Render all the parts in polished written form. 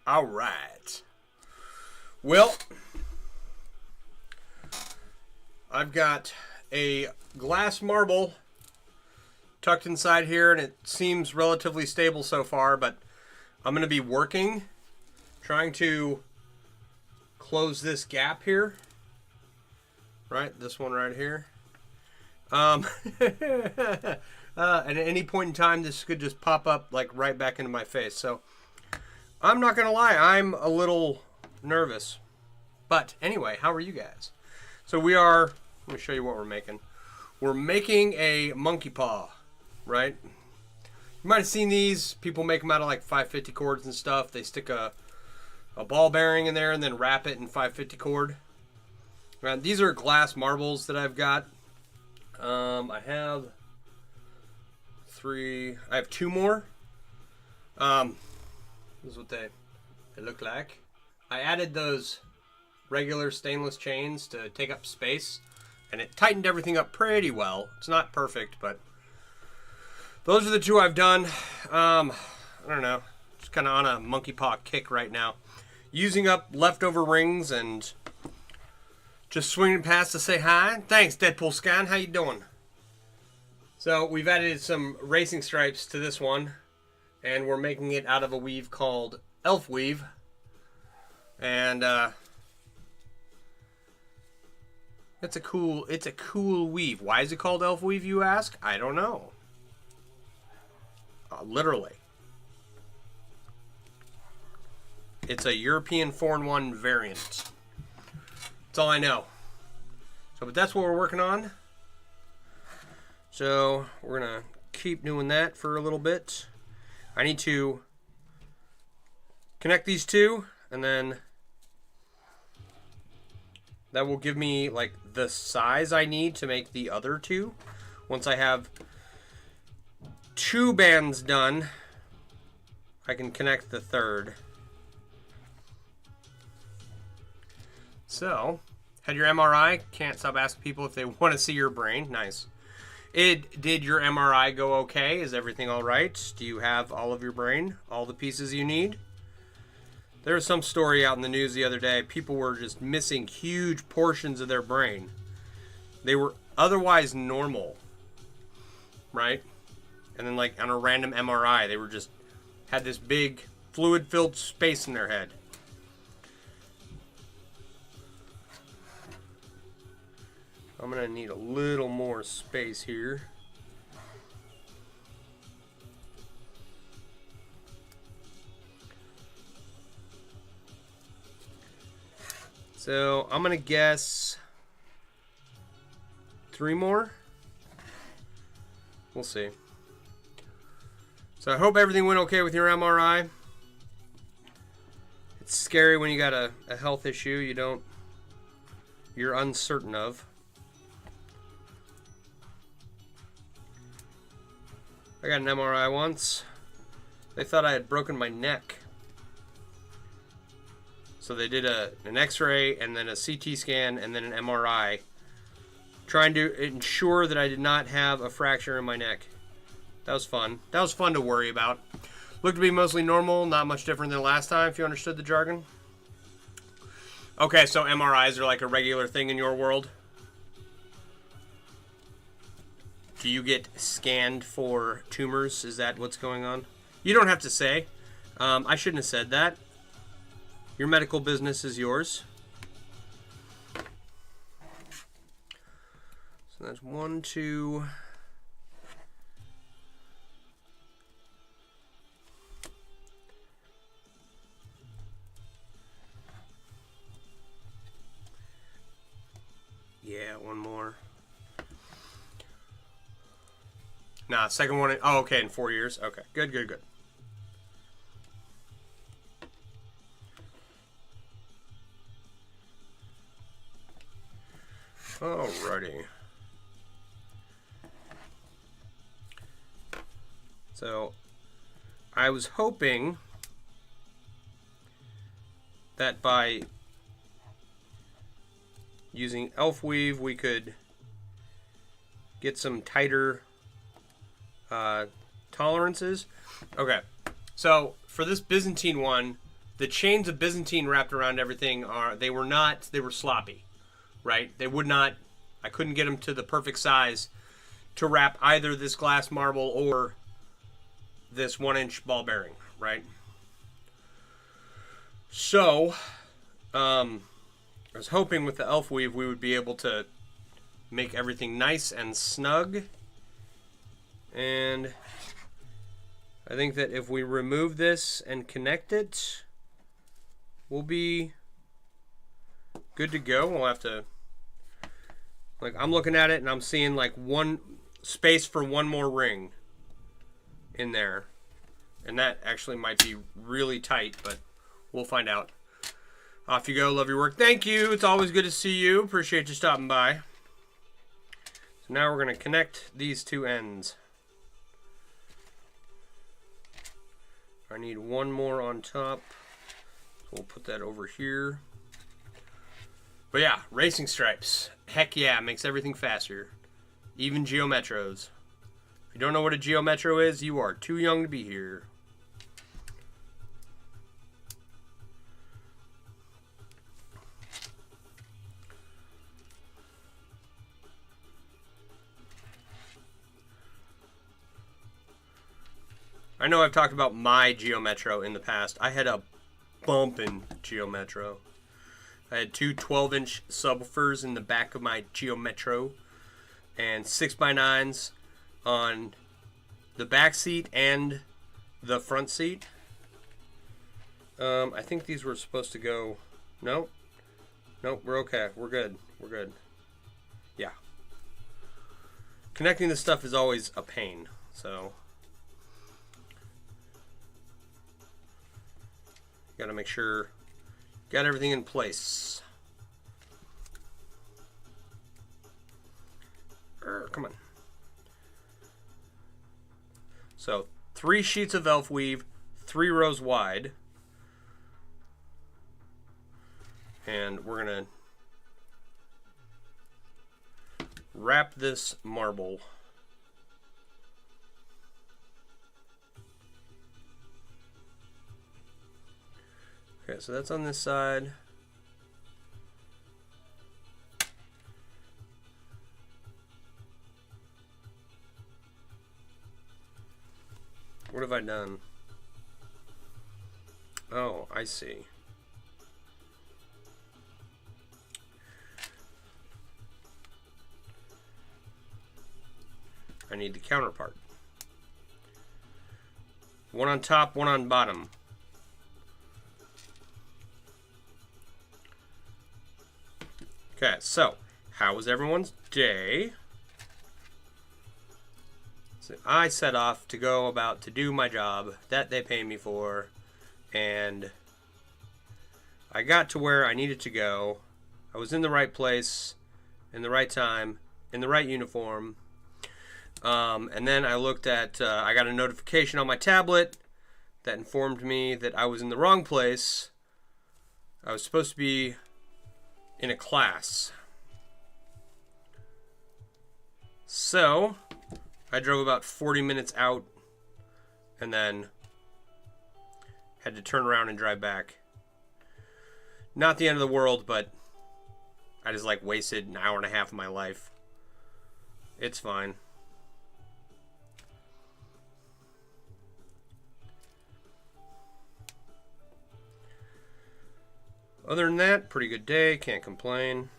All right. Well, I've got a glass marble tucked inside here, and it seems relatively stable so far, but I'm going to be working, trying to close this gap here. Right, this one right here. And at any point in time, this could just pop up like right back into my face. So I'm not going to lie, I'm a little nervous. But anyway, how are you guys? So let me show you what we're making. We're making a monkey paw, right? You might have seen these. People make them out of like 550 cords and stuff. They stick a ball bearing in there and then wrap it in 550 cord. Right, these are glass marbles that I've got. I have two more. This is what they look like. I added those regular stainless chains to take up space, and it tightened everything up pretty well. It's not perfect, but those are the two I've done. I don't know, just kind of on a monkey paw kick right now, using up leftover rings and just swinging past to say hi. Thanks, Deadpool Scan. How you doing? So we've added some racing stripes to this one, and we're making it out of a weave called elf weave. And it's a cool weave. Why is it called elf weave, you ask? I don't know. Literally. It's a European 4-in-1 variant. That's all I know. But that's what we're working on. So we're gonna keep doing that for a little bit. I need to connect these two, and then that will give me like the size I need to make the other two. Once I have two bands done, I can connect the third. So, had your MRI? Can't stop asking people if they want to see your brain. Nice. Did your MRI go okay? Is everything all right? Do you have all of your brain? All the pieces you need? There was some story out in the news the other day. People were just missing huge portions of their brain. They were otherwise normal, right? And then like on a random MRI, they were just had this big fluid-filled space in their head. I'm gonna need a little more space here. So I'm gonna guess 3 more. We'll see. So I hope everything went okay with your MRI. It's scary when you got a health issue you're uncertain of. I got an MRI once. They thought I had broken my neck. So they did an X-ray and then a CT scan and then an MRI, trying to ensure that I did not have a fracture in my neck. That was fun. That was fun to worry about. Looked to be mostly normal, not much different than last time, if you understood the jargon. Okay, so MRIs are like a regular thing in your world. Do you get scanned for tumors? Is that what's going on? You don't have to say. I shouldn't have said that. Your medical business is yours. So that's 1, 2. Yeah, 1 more. Nah, second one. Oh, okay, in 4 years. Okay, good, good, good. Alrighty. So, I was hoping that by using elf weave we could get some tighter tolerances. Okay, so for this Byzantine one, the chains of Byzantine wrapped around everything they were sloppy, right? They would not, I couldn't get them to the perfect size to wrap either this glass marble or this 1-inch ball bearing, right? So, I was hoping with the elf weave we would be able to make everything nice and snug. And I think that if we remove this and connect it, we'll be good to go. We'll have to, like, I'm looking at it and I'm seeing like one space for one more ring in there. And that actually might be really tight, but we'll find out. Off you go. Love your work. Thank you. It's always good to see you. Appreciate you stopping by. So now we're going to connect these two ends. I need one more on top. So we'll put that over here. But yeah, racing stripes. Heck yeah, makes everything faster. Even geometros. If you don't know what a geometro is, you are too young to be here. I know I've talked about my geometro in the past. I had a bumpin' geometro. I had two 12-inch subwoofers in the back of my geometro and 6x9s on the back seat and the front seat. I think these were supposed to go... Nope, we're okay. We're good. Yeah. Connecting this stuff is always a pain, so... Got to make sure got everything in place. Come on. So 3 sheets of elf weave, 3 rows wide, and we're gonna wrap this marble. Okay, so that's on this side. What have I done? Oh, I see. I need the counterpart. One on top, one on bottom. Okay, so how was everyone's day? So I set off to go about to do my job that they pay me for, and I got to where I needed to go. I was in the right place, in the right time, in the right uniform. And then I looked at, I got a notification on my tablet that informed me that I was in the wrong place. I was supposed to be in a class. So I drove about 40 minutes out and then had to turn around and drive back. Not the end of the world, but I just like wasted an hour and a half of my life. It's fine. Other than that, pretty good day, can't complain.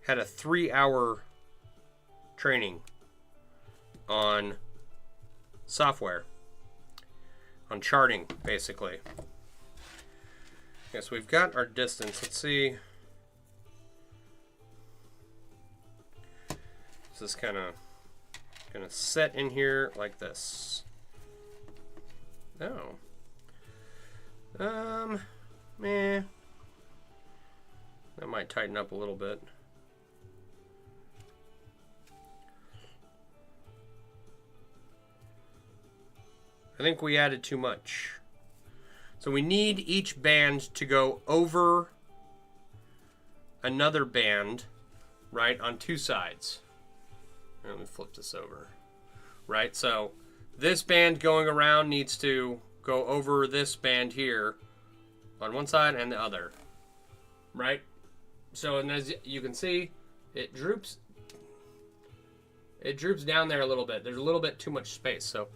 Had a 3-hour training on software, on charting, basically. Okay, so we've got our distance. Let's see. This is kind of gonna set in here like this. Oh. Meh. That might tighten up a little bit. I think we added too much. So we need each band to go over another band, right, on 2 sides. Let me flip this over. Right, so this band going around needs to go over this band here on one side and the other, right? So, and as you can see, it droops down there a little bit. There's a little bit too much space. So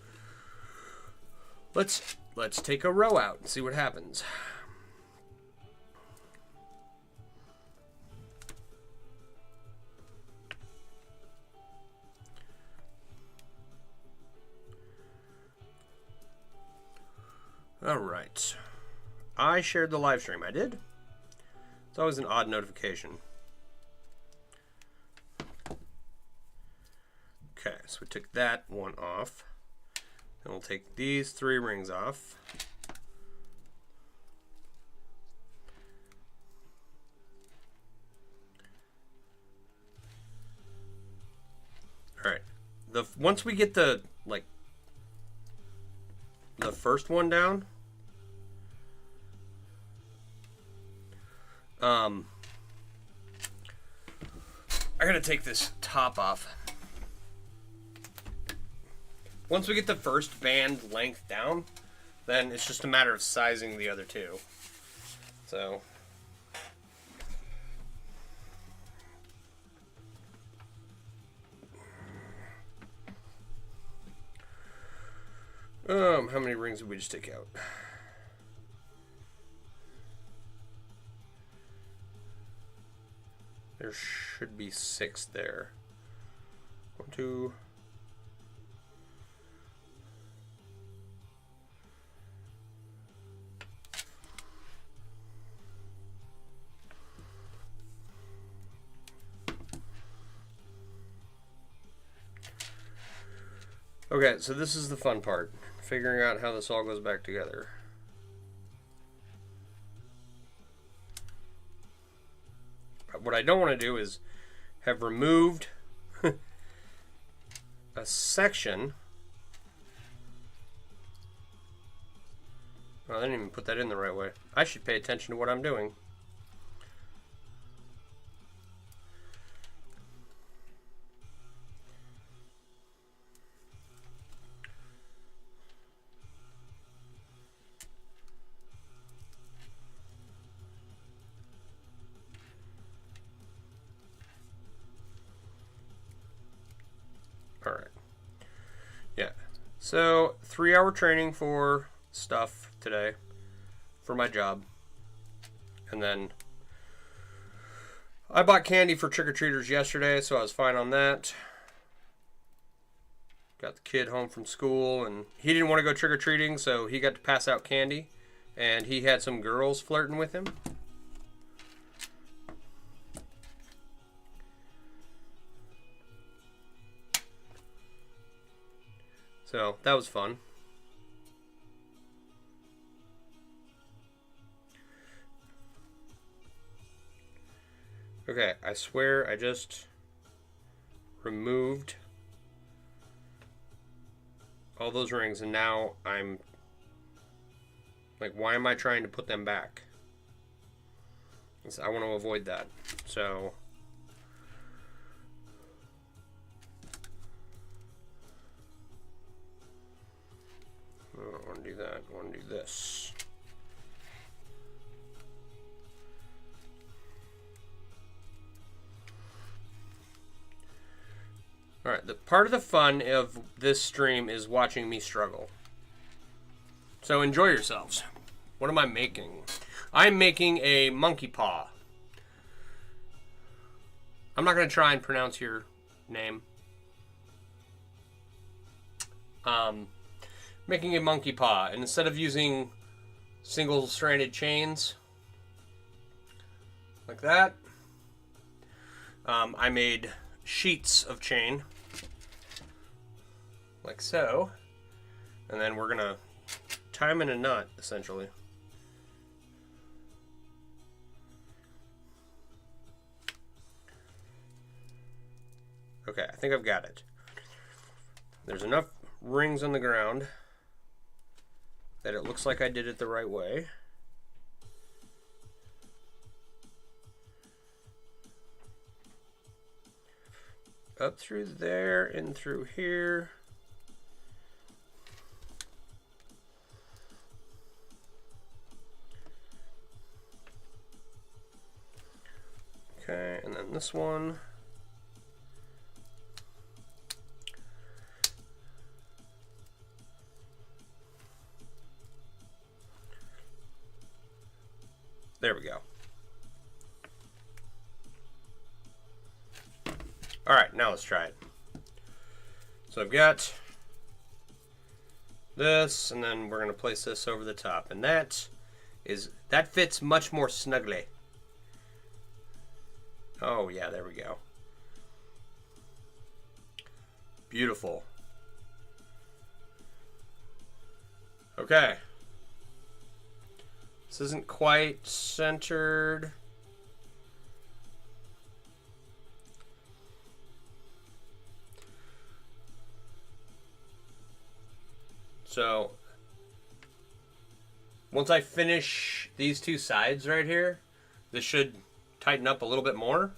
let's take a row out and see what happens. All right. I shared the live stream. I did. It's always an odd notification. Okay, so we took that one off. Then we'll take these 3 rings off. All right. Once we get the first one down, I gotta take this top off. Once we get the first band length down, then it's just a matter of sizing the other two. So how many rings did we just take out? There should be 6 there. 1, 2. Okay, so this is the fun part. Figuring out how this all goes back together. What I don't want to do is have removed a section. Oh, I didn't even put that in the right way. I should pay attention to what I'm doing. Alright. Yeah. So, 3-hour training for stuff today for my job. And then I bought candy for trick-or-treaters yesterday, so I was fine on that. Got the kid home from school, and he didn't want to go trick-or-treating, so he got to pass out candy. And he had some girls flirting with him. So, that was fun. Okay, I swear I just removed all those rings, and now I'm like, why am I trying to put them back? I want to avoid that. So I don't want to do that. I want to do this. Alright, the part of the fun of this stream is watching me struggle. So enjoy yourselves. What am I making? I'm making a monkey paw. I'm not going to try and pronounce your name. Making a monkey paw, and instead of using single-stranded chains like that, I made sheets of chain like so, and then we're gonna tie them in a knot essentially. Okay, I think I've got it. There's enough rings on the ground that it looks like I did it the right way. Up through there and through here. this one. There we go. All right, now let's try it. So I've got this, and then we're going to place this over the top, and that fits much more snugly. Oh yeah, there we go. Beautiful. Okay. This isn't quite centered. So once I finish these two sides right here, this should tighten up a little bit more.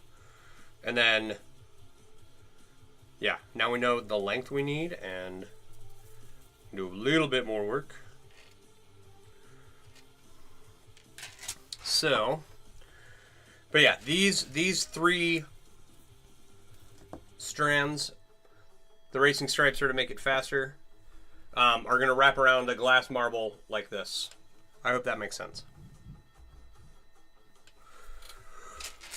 And then, yeah, now we know the length we need and do a little bit more work. So, but yeah, these three strands, the racing stripes are to make it faster, are going to wrap around a glass marble like this. I hope that makes sense.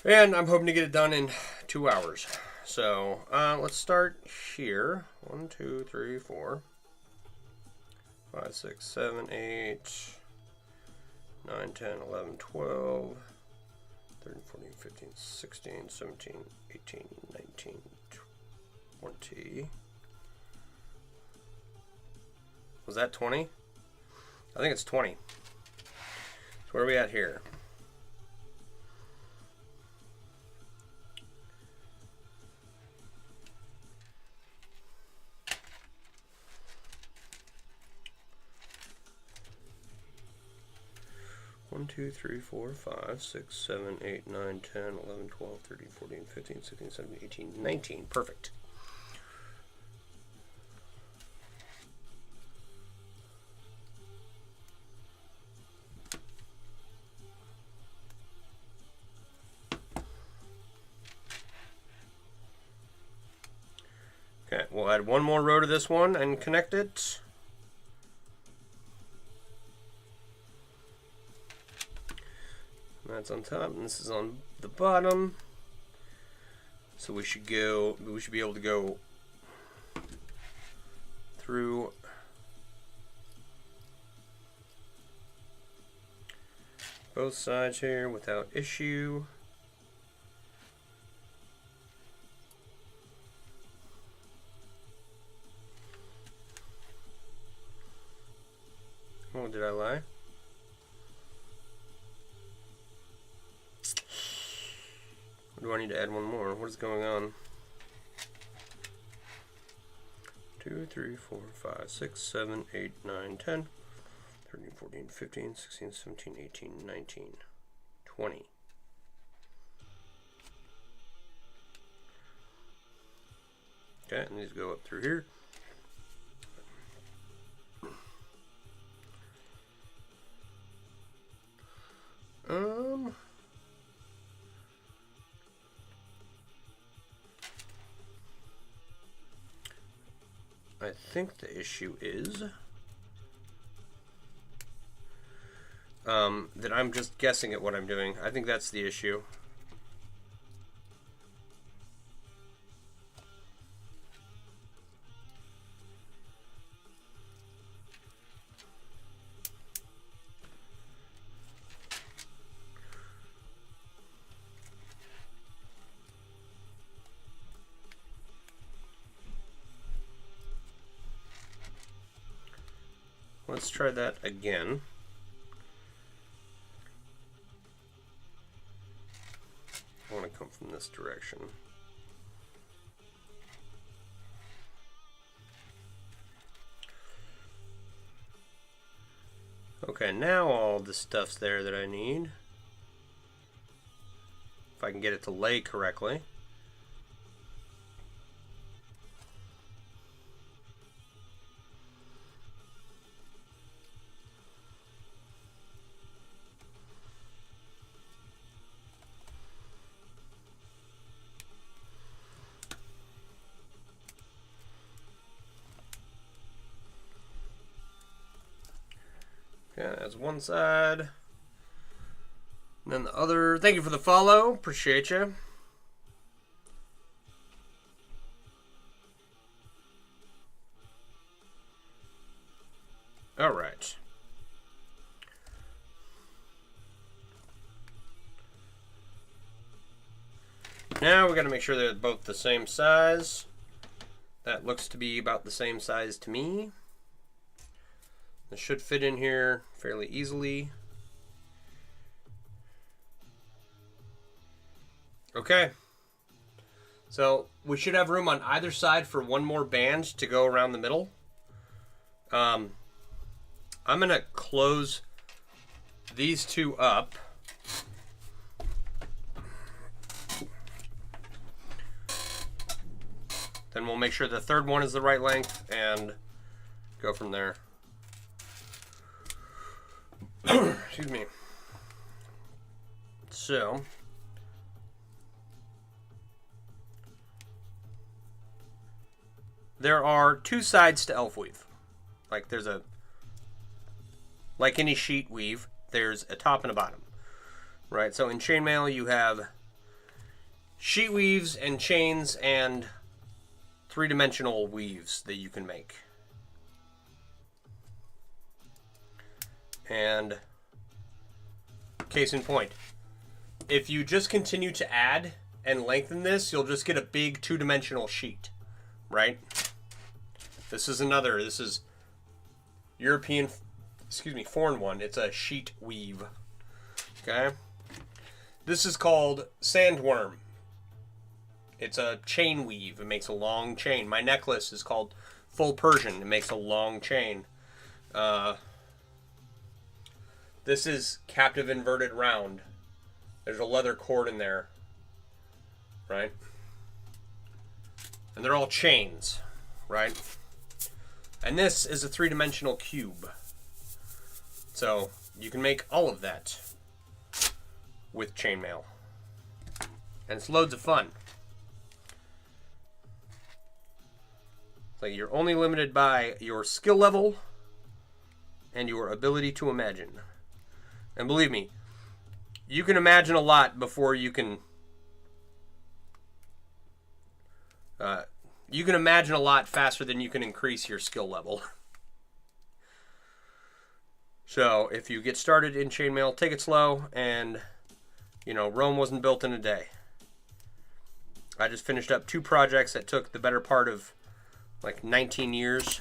And I'm hoping to get it done in 2 hours. So, let's start here. 1, 2, 3, 4, 5, 6, 7, 8, 9, 10, 11, 12, 13, 14, 15, 16, 17, 18, 19, 20. Was that 20? I think it's 20. So where are we at here? One, 2, 3, 4, 5, 6, 7, 8, 9, 10, 11, 12, 13, 14, 15, 16, 17, 18, 19. Perfect. Okay, we'll add one more row to this one and connect it. That's on top, and this is on the bottom. So we should be able to go through both sides here without issue. Oh, did I lie? Or do I need to add one more? What is going on? 2, 3, 4, 5, 6, 7, 8, 9, 10, 13, 14, 15, 16, 17, 18, 19, 20. Okay, and these go up through here. I think the issue is that I'm just guessing at what I'm doing. I think that's the issue. Let's try that again. I want to come from this direction. Okay, now all the stuff's there that I need. If I can get it to lay correctly. Okay, that's one side. And then the other. Thank you for the follow. Appreciate you. All right. Now we got to make sure they're both the same size. That looks to be about the same size to me. This should fit in here fairly easily. Okay. So we should have room on either side for one more band to go around the middle. I'm going to close these two up. Then we'll make sure the third one is the right length and go from there. Excuse me. So, there are two sides to elf weave. Like any sheet weave, there's a top and a bottom. Right? So in chainmail you have sheet weaves and chains and three-dimensional weaves that you can make. And case in point, if you just continue to add and lengthen this, you'll just get a big two-dimensional sheet, right? This is European, foreign one. It's a sheet weave, okay? This is called sandworm. It's a chain weave. It makes a long chain. My necklace is called full Persian. It makes a long chain. This is captive inverted round. There's a leather cord in there, right? And they're all chains, right? And this is a three-dimensional cube. So you can make all of that with chainmail. And it's loads of fun. Like, you're only limited by your skill level and your ability to imagine. And believe me, you can imagine a lot before you can... you can imagine a lot faster than you can increase your skill level. So, if you get started in chainmail, take it slow, and, Rome wasn't built in a day. I just finished up 2 projects that took the better part of 19 years.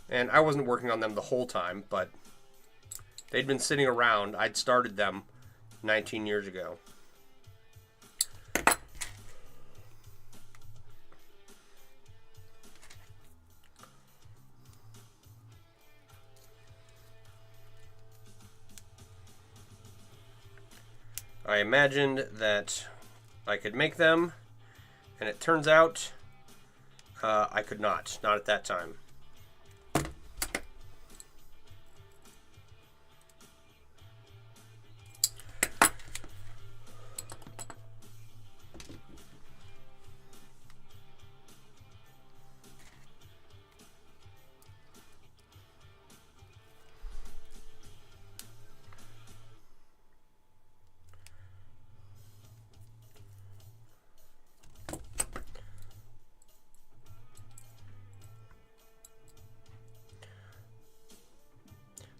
And I wasn't working on them the whole time, but they'd been sitting around. I'd started them 19 years ago. I imagined that I could make them, and it turns out I could not at that time.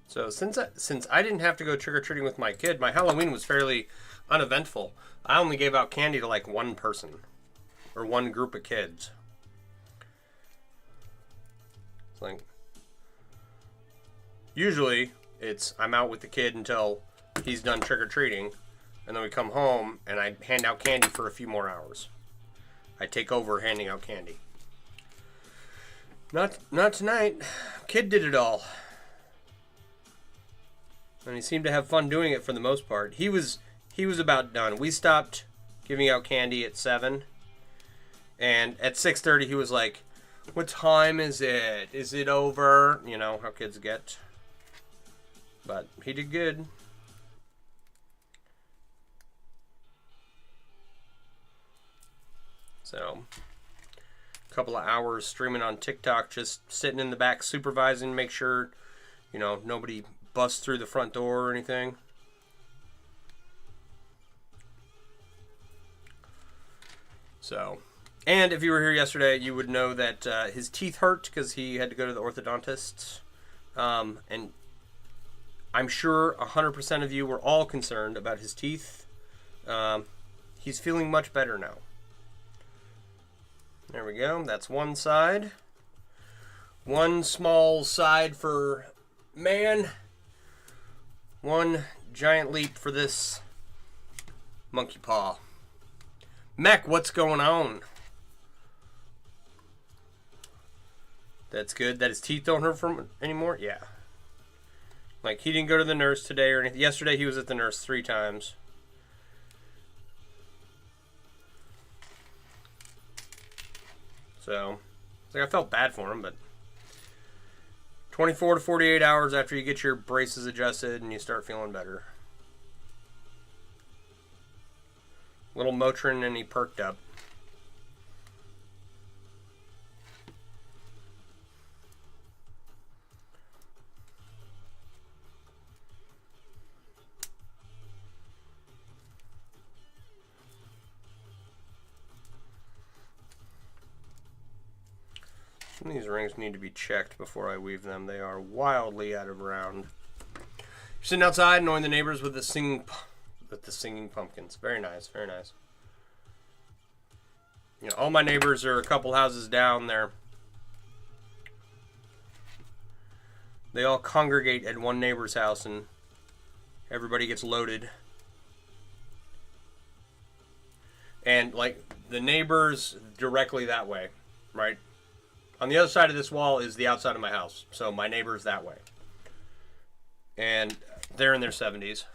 So since I didn't have to go trick-or-treating with my kid, my Halloween was fairly uneventful. I only gave out candy to one person or one group of kids. It's usually I'm out with the kid until he's done trick-or-treating, and then we come home and I hand out candy for a few more hours. I take over handing out candy. Not tonight. Kid did it all. And he seemed to have fun doing it for the most part. He was about done. We stopped giving out candy at 7. And at 6:30 he was like, "What time is it? Is it over?" You know how kids get. But he did good. So couple of hours streaming on TikTok, just sitting in the back supervising, make sure, you know, nobody busts through the front door or anything. So, and if you were here yesterday, you would know that his teeth hurt because he had to go to the orthodontist. And I'm sure 100% of you were all concerned about his teeth. He's feeling much better now. There we go. That's one side. One small side for man. One giant leap for this monkey paw. Mech, what's going on? That's good. That his teeth don't hurt from anymore? Yeah. Like, he didn't go to the nurse today or anything. Yesterday he was at the nurse 3 times. So, it's like I felt bad for him, but 24 to 48 hours after you get your braces adjusted and you start feeling better. Little Motrin and he perked up. Some of these rings need to be checked before I weave them. They are wildly out of round. You're sitting outside annoying the neighbors with the singing pumpkins. Very nice, very nice. You know, all my neighbors are a couple houses down there. They all congregate at one neighbor's house and everybody gets loaded. And like the neighbors directly that way, right? On the other side of this wall is the outside of my house. So my neighbor's that way. And they're in their 70s.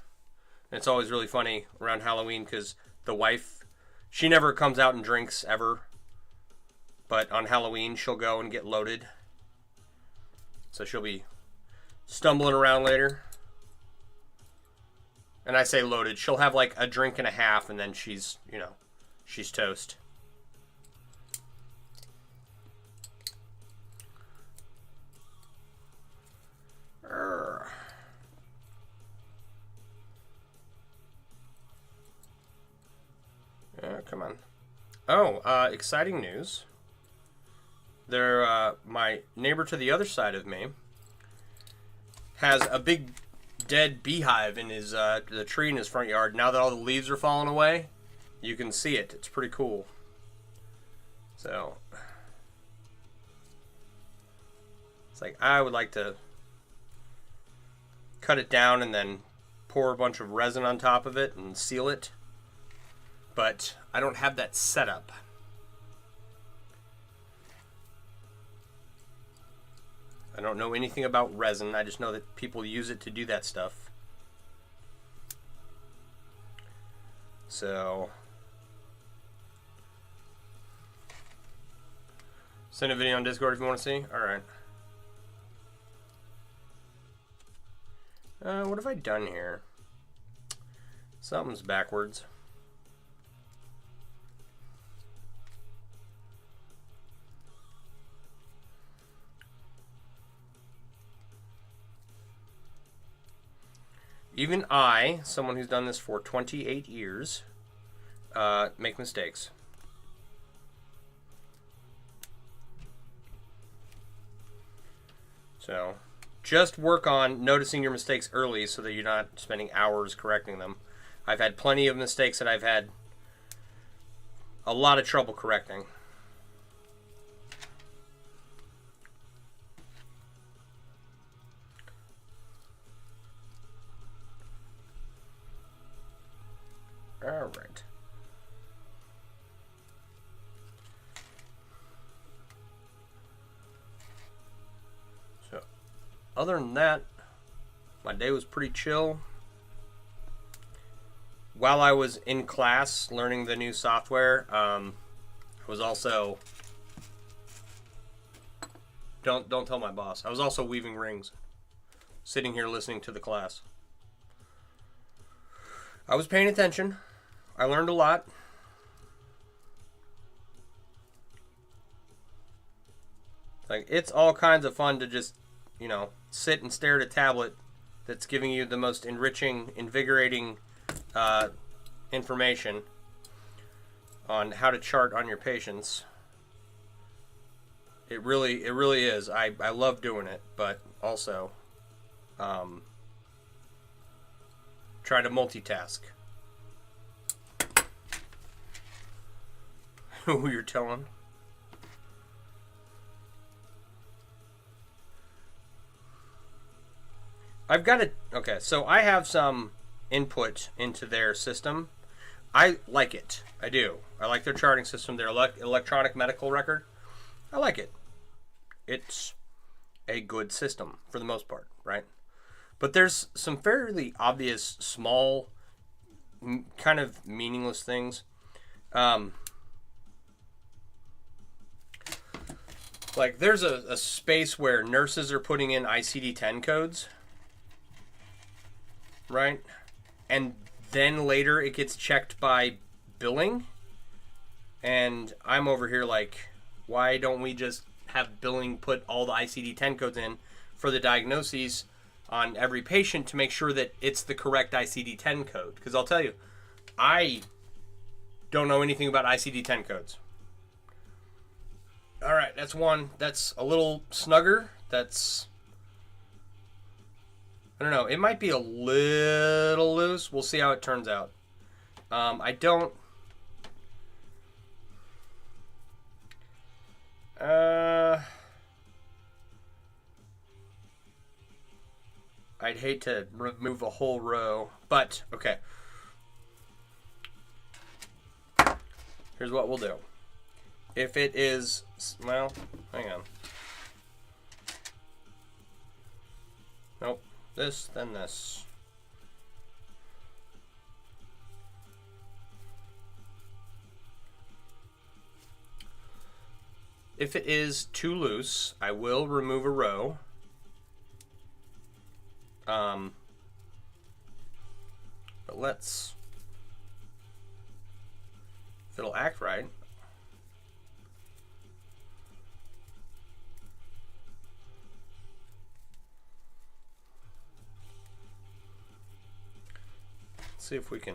And it's always really funny around Halloween because the wife, she never comes out and drinks ever. But on Halloween, she'll go and get loaded. So she'll be stumbling around later. And I say loaded. She'll have like a drink and a half and then she's, you know, she's toast. Come on. Oh, exciting news. My neighbor to the other side of me has a big dead beehive in his the tree in his front yard. Now that all the leaves are falling away, you can see it. It's pretty cool. So it's like I would like to cut it down and then pour a bunch of resin on top of it and seal it. But I don't have that set up. I don't know anything about resin. I just know that people use it to do that stuff. So send a video on Discord if you want to see. Alright. What have I done here? Something's backwards. Even I, someone who's done this for 28 years, make mistakes. So, just work on noticing your mistakes early so that you're not spending hours correcting them. I've had plenty of mistakes that I've had a lot of trouble correcting. All right. So, other than that, my day was pretty chill. While I was in class learning the new software, I was also don't tell my boss. I was also weaving rings, sitting here listening to the class. I was paying attention. I learned a lot. Like, it's all kinds of fun to just, you know, sit and stare at a tablet that's giving you the most enriching, invigorating information on how to chart on your patients. It really is. I love doing it, but also try to multitask. Who you're telling? I've got it. Okay, so I have some input into their system. I like it. I do. I like their charting system, their electronic medical record. I like it. It's a good system for the most part, right? But there's some fairly obvious, small, kind of meaningless things. Like, there's a space where nurses are putting in ICD-10 codes, right? And then later it gets checked by billing. And I'm over here like, why don't we just have billing put all the ICD-10 codes in for the diagnoses on every patient to make sure that it's the correct ICD-10 code? Because I'll tell you, I don't know anything about ICD-10 codes. All right, that's one. That's a little snugger. That's, I don't know. It might be a little loose. We'll see how it turns out. I don't. I'd hate to remove a whole row, but okay. Here's what we'll do. If it is, well, hang on. Nope. This, then this. If it is too loose, I will remove a row. But let's, if it'll act right. See if we can,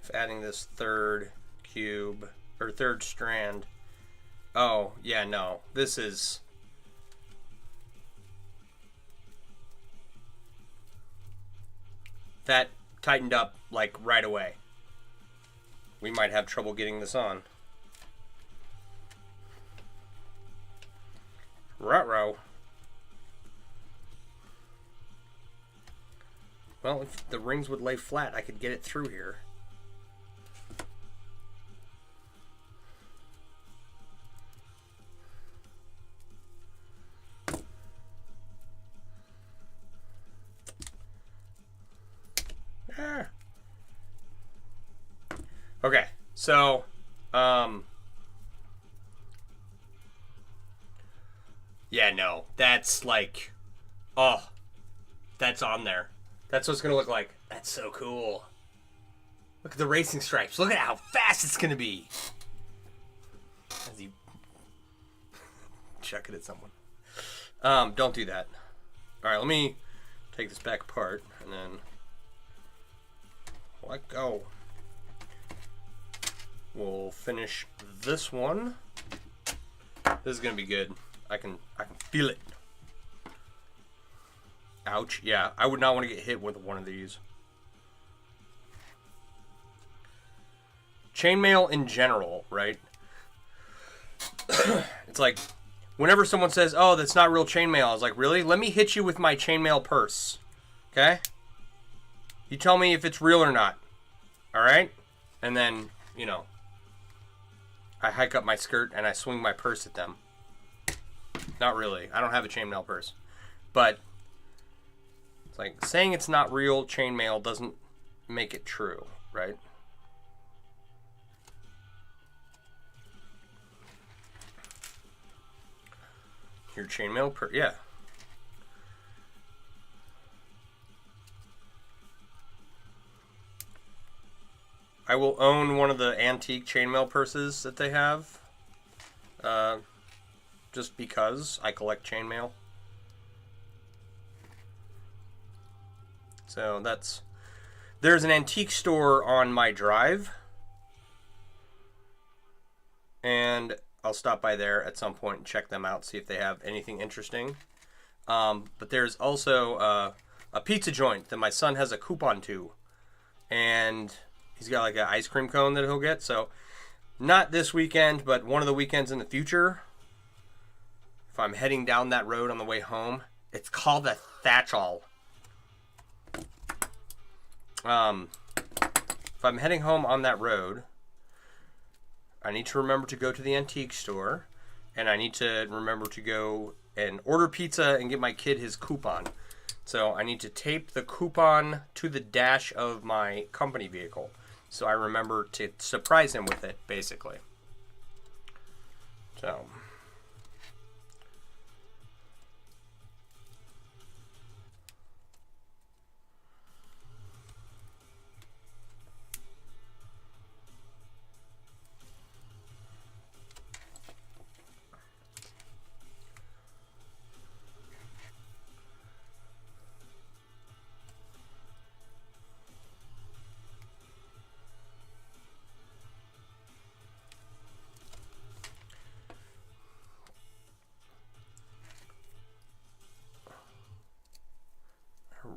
if adding this third cube or third strand. Oh yeah, no, this is, that tightened up like right away. We might have trouble getting this on. Ruh-roh. Well, if the rings would lay flat, I could get it through here. Ah. Okay, so, yeah, no, that's like, oh, that's on there. That's what it's going to look like. That's so cool. Look at the racing stripes. Look at how fast it's going to be. As you chuck it at someone. Don't do that. All right, let me take this back apart and then let go. We'll finish this one. This is going to be good. I can feel it. Ouch. Yeah, I would not want to get hit with one of these. Chainmail in general, right? It's like, whenever someone says, oh, that's not real chainmail, I was like, really? Let me hit you with my chainmail purse. Okay? You tell me if it's real or not. Alright? And then, you know, I hike up my skirt and I swing my purse at them. Not really. I don't have a chainmail purse. But it's like, saying it's not real chainmail doesn't make it true, right? Your chainmail purse, yeah. I will own one of the antique chainmail purses that they have. Just because I collect chainmail. So that's... There's an antique store on my drive. And I'll stop by there at some point and check them out, see if they have anything interesting. But there's also a pizza joint that my son has a coupon to. And he's got like an ice cream cone that he'll get. So not this weekend, but one of the weekends in the future, if I'm heading down that road on the way home, it's called a Thatchall. If I'm heading home on that road, I need to remember to go to the antique store, and I need to remember to go and order pizza and get my kid his coupon. So I need to tape the coupon to the dash of my company vehicle, so I remember to surprise him with it, basically. So...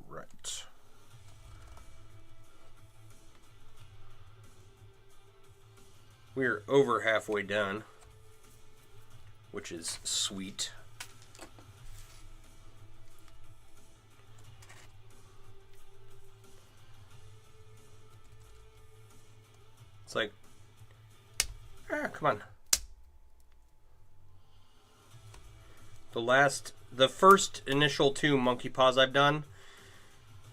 Right. We're over halfway done, which is sweet. It's like, come on. The first initial 2 monkey paws I've done,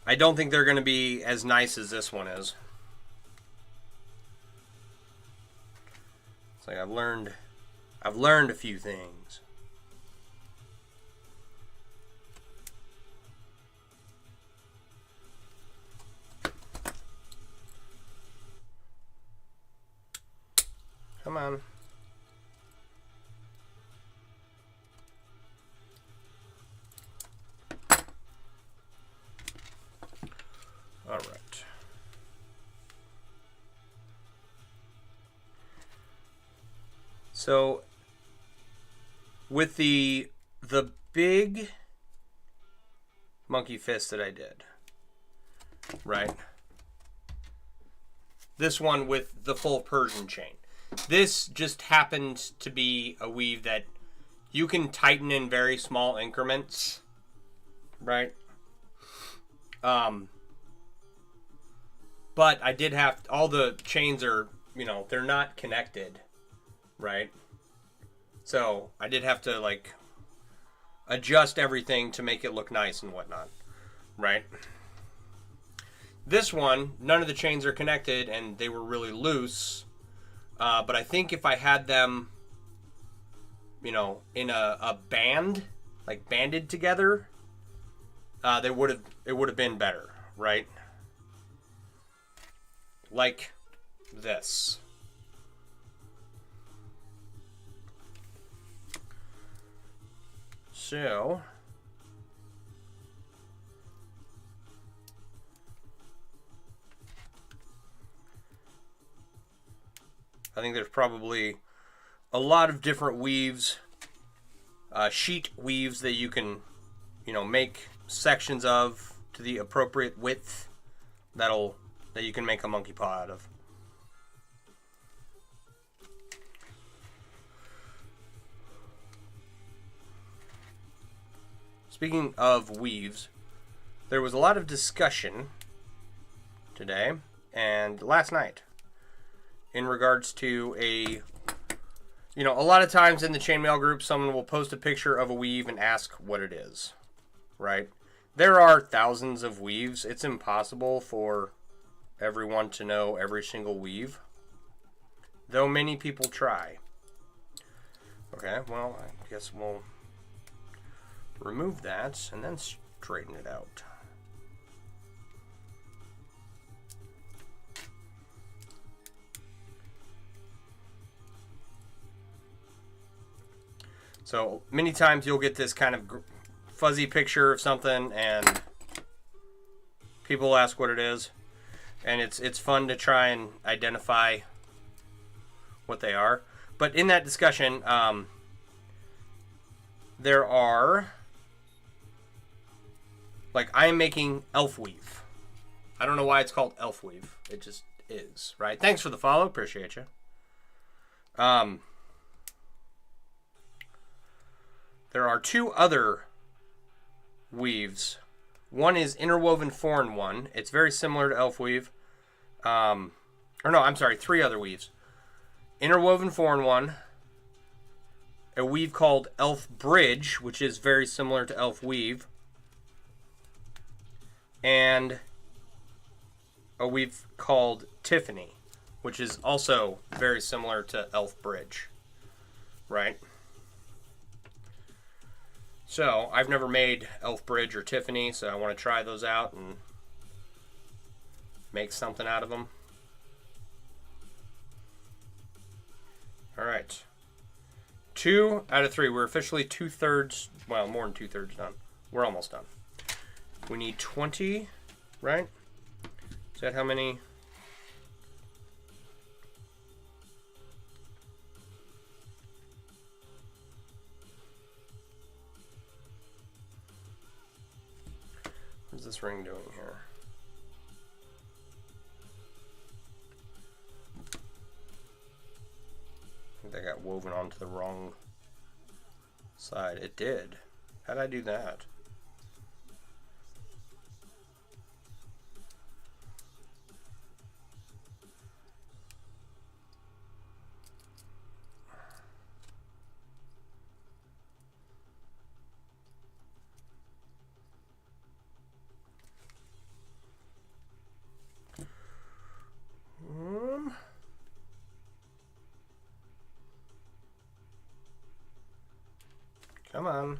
I don't think they're going to be as nice as this one is. It's like I've learned a few things. Come on. All right. So with the big monkey fist that I did, right? This one with the full Persian chain. This just happened to be a weave that you can tighten in very small increments, right? But I did have, all the chains are, they're not connected, right? So I did have to, like, adjust everything to make it look nice and whatnot, right? This one, none of the chains are connected and they were really loose. But I think if I had them, in a band, like banded together, it would have been better, right? Like this. So I think there's probably a lot of different weaves, sheet weaves that you can, make sections of to the appropriate width that you can make a monkey paw out of. Speaking of weaves, there was a lot of discussion today and last night in regards to a lot of times in the chainmail group, someone will post a picture of a weave and ask what it is, right? There are thousands of weaves. It's impossible for everyone to know every single weave, though many people try. Okay, well, I guess we'll remove that and then straighten it out. So many times you'll get this kind of fuzzy picture of something and people ask what it is. And it's fun to try and identify what they are. But in that discussion, there are, like, I am making elf weave. I don't know why it's called elf weave. It just is, right? Thanks for the follow. Appreciate you. There are two other weaves. One is interwoven foreign one. It's very similar to elf weave. Or no, I'm sorry, three other weaves. Interwoven foreign one. A weave called elf bridge, which is very similar to elf weave. And a weave called Tiffany, which is also very similar to elf bridge. Right? So, I've never made elf bridge or Tiffany, so I want to try those out and make something out of them. Alright. 2 out of 3. We're officially 2/3, well, more than 2/3 done. We're almost done. We need 20, right? Is that how many? What's this ring doing here? I think that got woven onto the wrong side. It did. How'd I do that? Come on.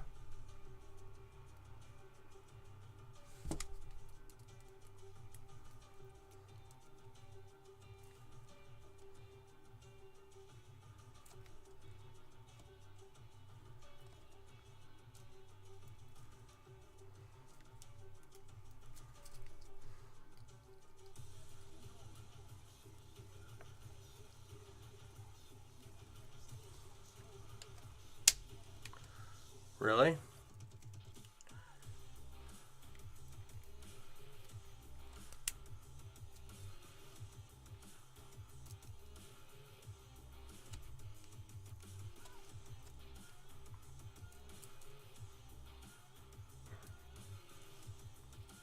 Really?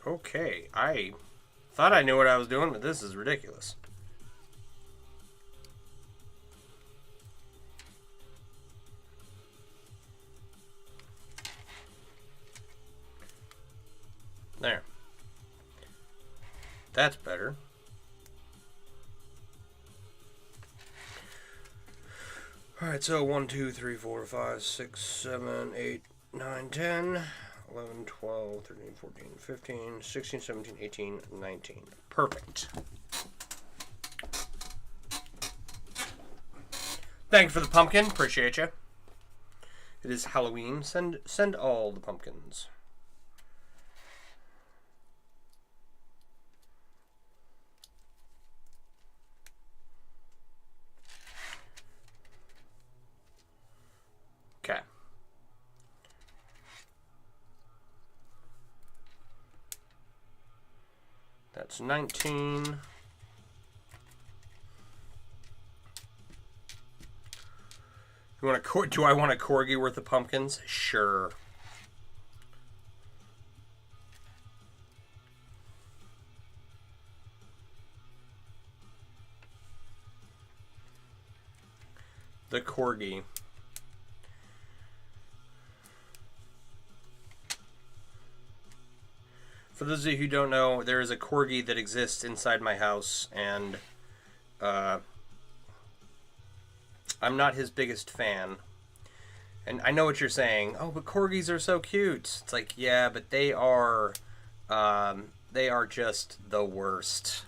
Okay, I thought I knew what I was doing, but this is ridiculous. There. That's better. Alright, so 1, 2, 3, 4, 5, 6, 7, 8, 9, 10, 11, 12, 13, 14, 15, 16, 17, 18, 19. Perfect. Thanks for the pumpkin. Appreciate you. It is Halloween. Send all the pumpkins. Okay. That's 19. You want a do I want a corgi worth of pumpkins? Sure. The corgi. For those of you who don't know, there is a corgi that exists inside my house, and I'm not his biggest fan. And I know what you're saying. Oh, but corgis are so cute. It's like, yeah, but they are just the worst.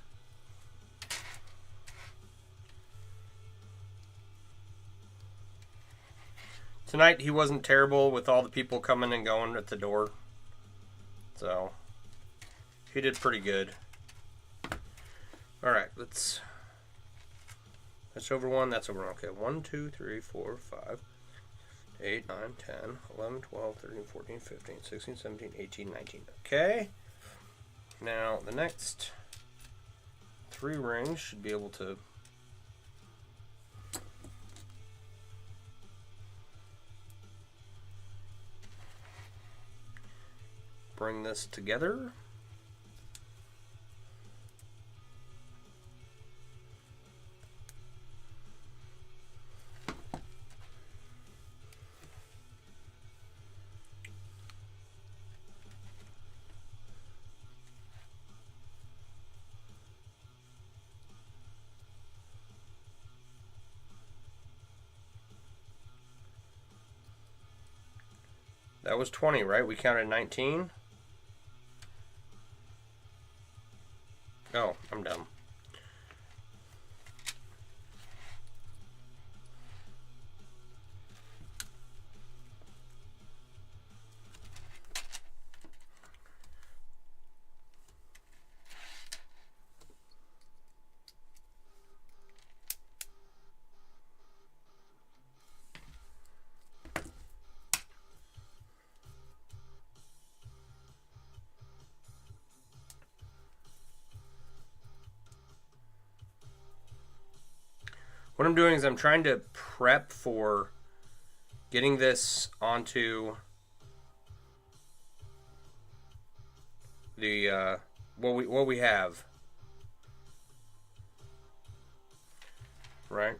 Tonight he wasn't terrible with all the people coming and going at the door. So he did pretty good. Alright, let's... That's over 1, that's over 1. Okay, 1, 2, 3, 4, 5, 8, 9, 10, 11, 12, 13, 14, 15, 16, 17, 18, 19. Okay. Now, the next 3 rings should be able to... bring this together. That was 20, right? We counted 19. Oh, I'm dumb. What I'm doing is I'm trying to prep for getting this onto the what we have, right?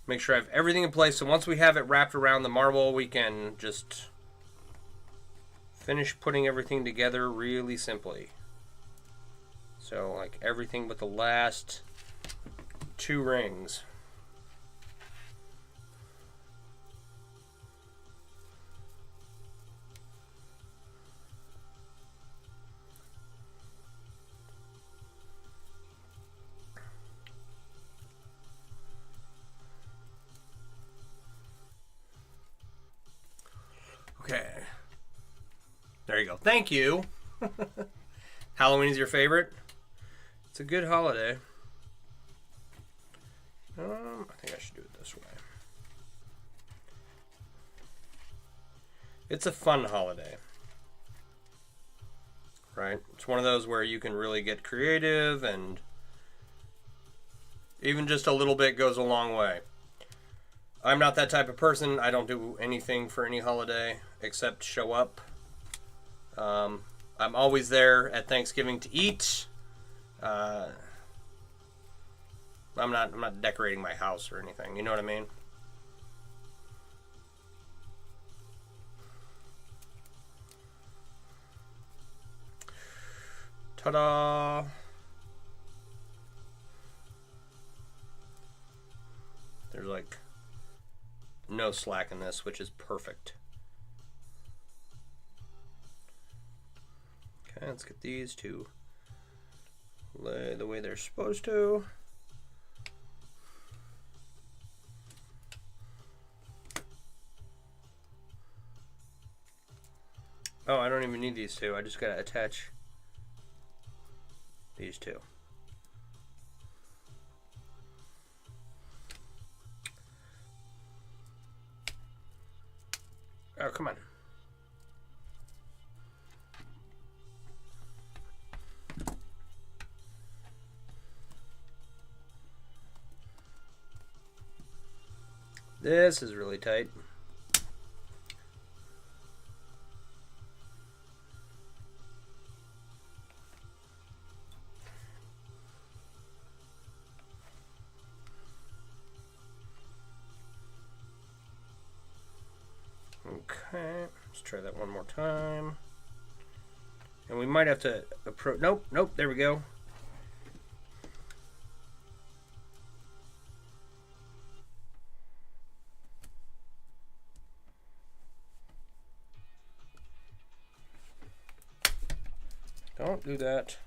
Make sure I have everything in place, so once we have it wrapped around the marble, we can just finish putting everything together really simply. So like everything but the last 2 rings. Okay. There you go. Thank you. Halloween is your favorite? It's a good holiday. I think I should do it this way. It's a fun holiday, right? It's one of those where you can really get creative, and even just a little bit goes a long way. I'm not that type of person. I don't do anything for any holiday except show up. I'm always there at Thanksgiving to eat. I'm not decorating my house or anything. You know what I mean? Ta-da! There's like no slack in this, which is perfect. Okay, let's get these to lay the way they're supposed to. Oh, I don't even need these 2. I just gotta attach these 2. Oh, come on. This is really tight. Okay, let's try that one more time. And we might have to approach. Nope, nope, there we go. Don't do that.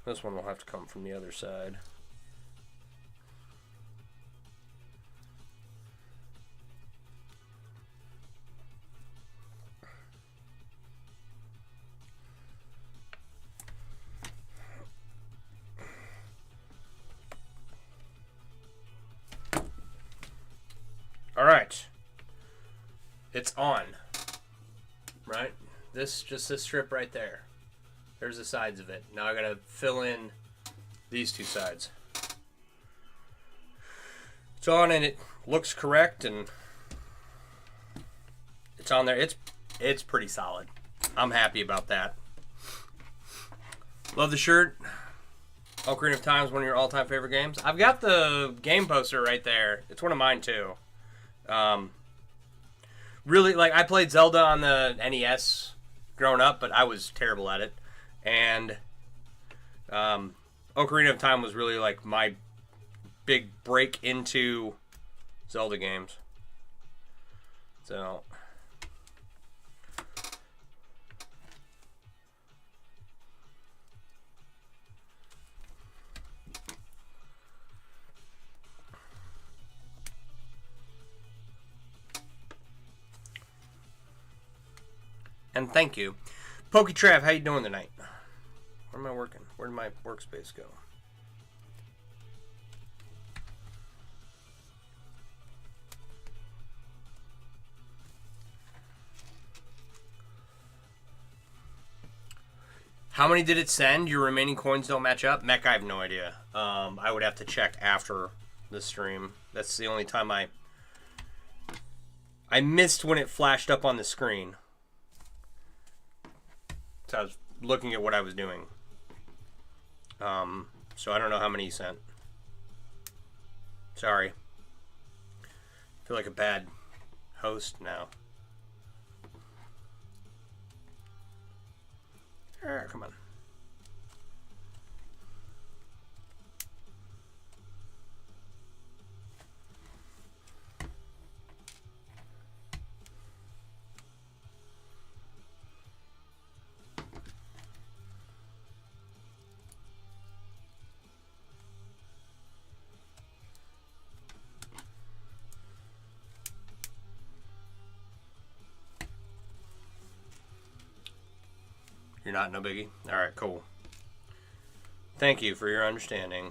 This one will have to come from the other side. All right. It's on. Right? Just this strip right there. There's the sides of it. Now I gotta fill in these two sides. It's on and it looks correct and it's on there. It's pretty solid. I'm happy about that. Love the shirt. Ocarina of Time is one of your all-time favorite games. I've got the game poster right there. It's one of mine too. Really, like, I played Zelda on the NES growing up, but I was terrible at it. And Ocarina of Time was really, like, my big break into Zelda games. So... And thank you. PokeTrav, how you doing tonight? Where am I working? Where did my workspace go? How many did it send? Your remaining coins don't match up? Mech, I have no idea. I would have to check after the stream. That's the only time I missed when it flashed up on the screen. So I was looking at what I was doing. So I don't know how many he sent. Sorry. I feel like a bad host now. Come on. You're not, no biggie? Alright, cool. Thank you for your understanding.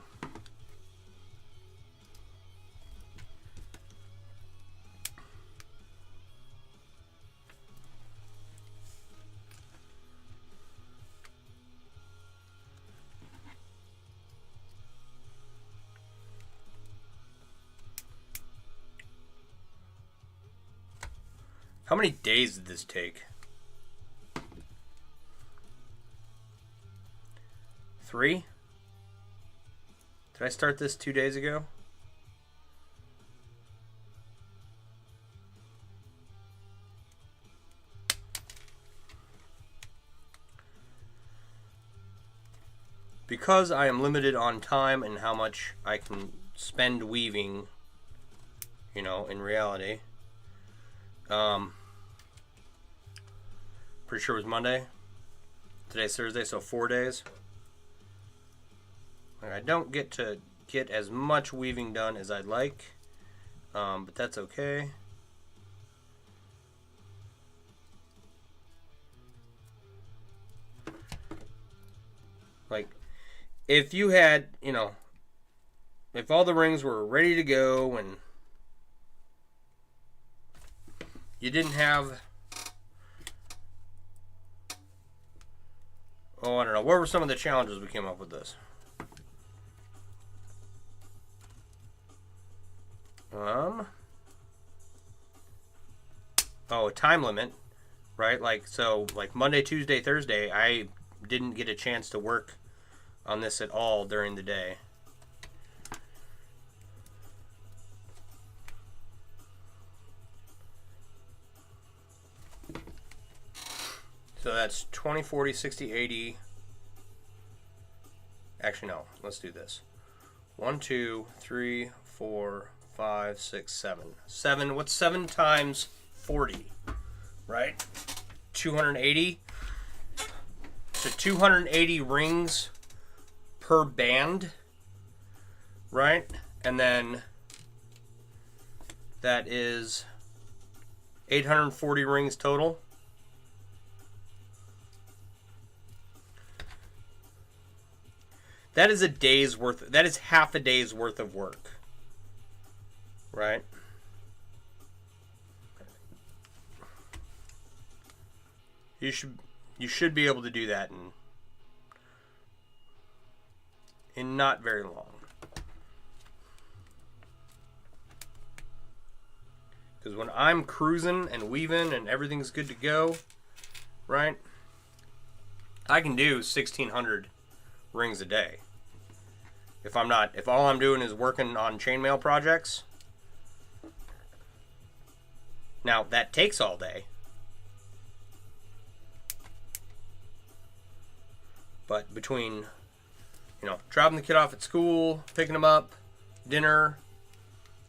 How many days did this take? 3? Did I start this 2 days ago? Because I am limited on time and how much I can spend weaving, you know, in reality. Pretty sure it was Monday. Today's Thursday, so 4 days. I don't get to get as much weaving done as I'd like, but that's okay. Like, if you had, you know, if all the rings were ready to go and you didn't have, oh, I don't know, what were some of the challenges we came up with this? Oh, a time limit, right? Like, so, like Monday, Tuesday, Thursday, I didn't get a chance to work on this at all during the day. So that's 20, 40, 60, 80. Actually, no. Let's do this. 1, 2, 3, 4, 5, 6, 7. 7. What's 7 times 40? Right? 280. So 280 rings per band, right? And then that is 840 rings total. That is a day's worth. That is half a day's worth of work, right? You should be able to do that in not very long. Because when I'm cruising and weaving and everything's good to go, right? I can do 1,600 rings a day. If all I'm doing is working on chainmail projects. Now, that takes all day. But between, dropping the kid off at school, picking him up, dinner,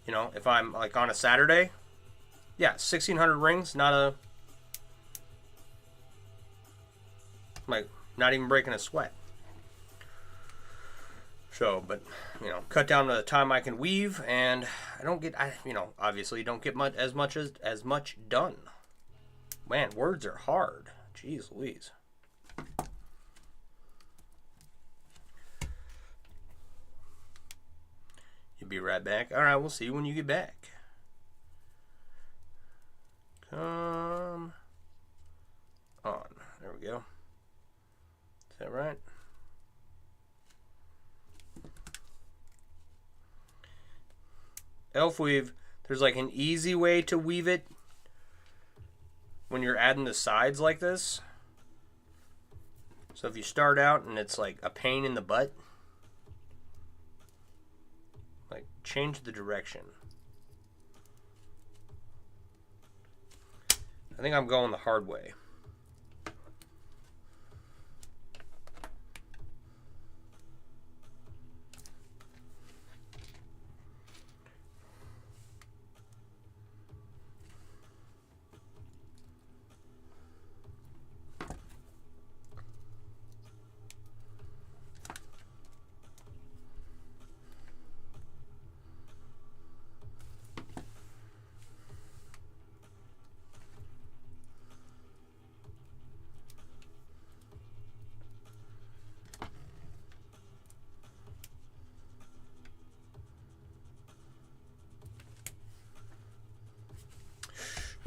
if I'm like on a Saturday, yeah, 1,600 rings, not even breaking a sweat. So, but, cut down the time I can weave, and obviously don't get as much done. Man, words are hard. Jeez Louise. You'll be right back. All right, we'll see you when you get back. Come on. There we go. Is that right? Elf weave, there's like an easy way to weave it when you're adding the sides like this. So if you start out and it's like a pain in the butt, like change the direction. I think I'm going the hard way.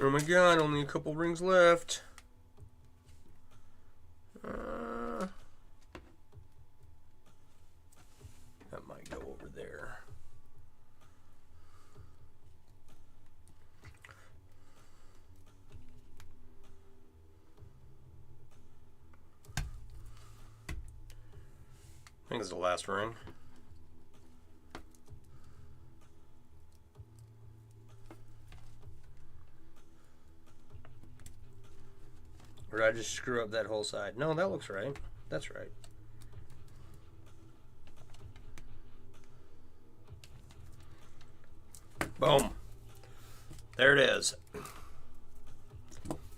Oh my god, only a couple rings left. That might go over there. I think it's the last ring. Or did I just screw up that whole side? No, that looks right. That's right. Boom. There it is.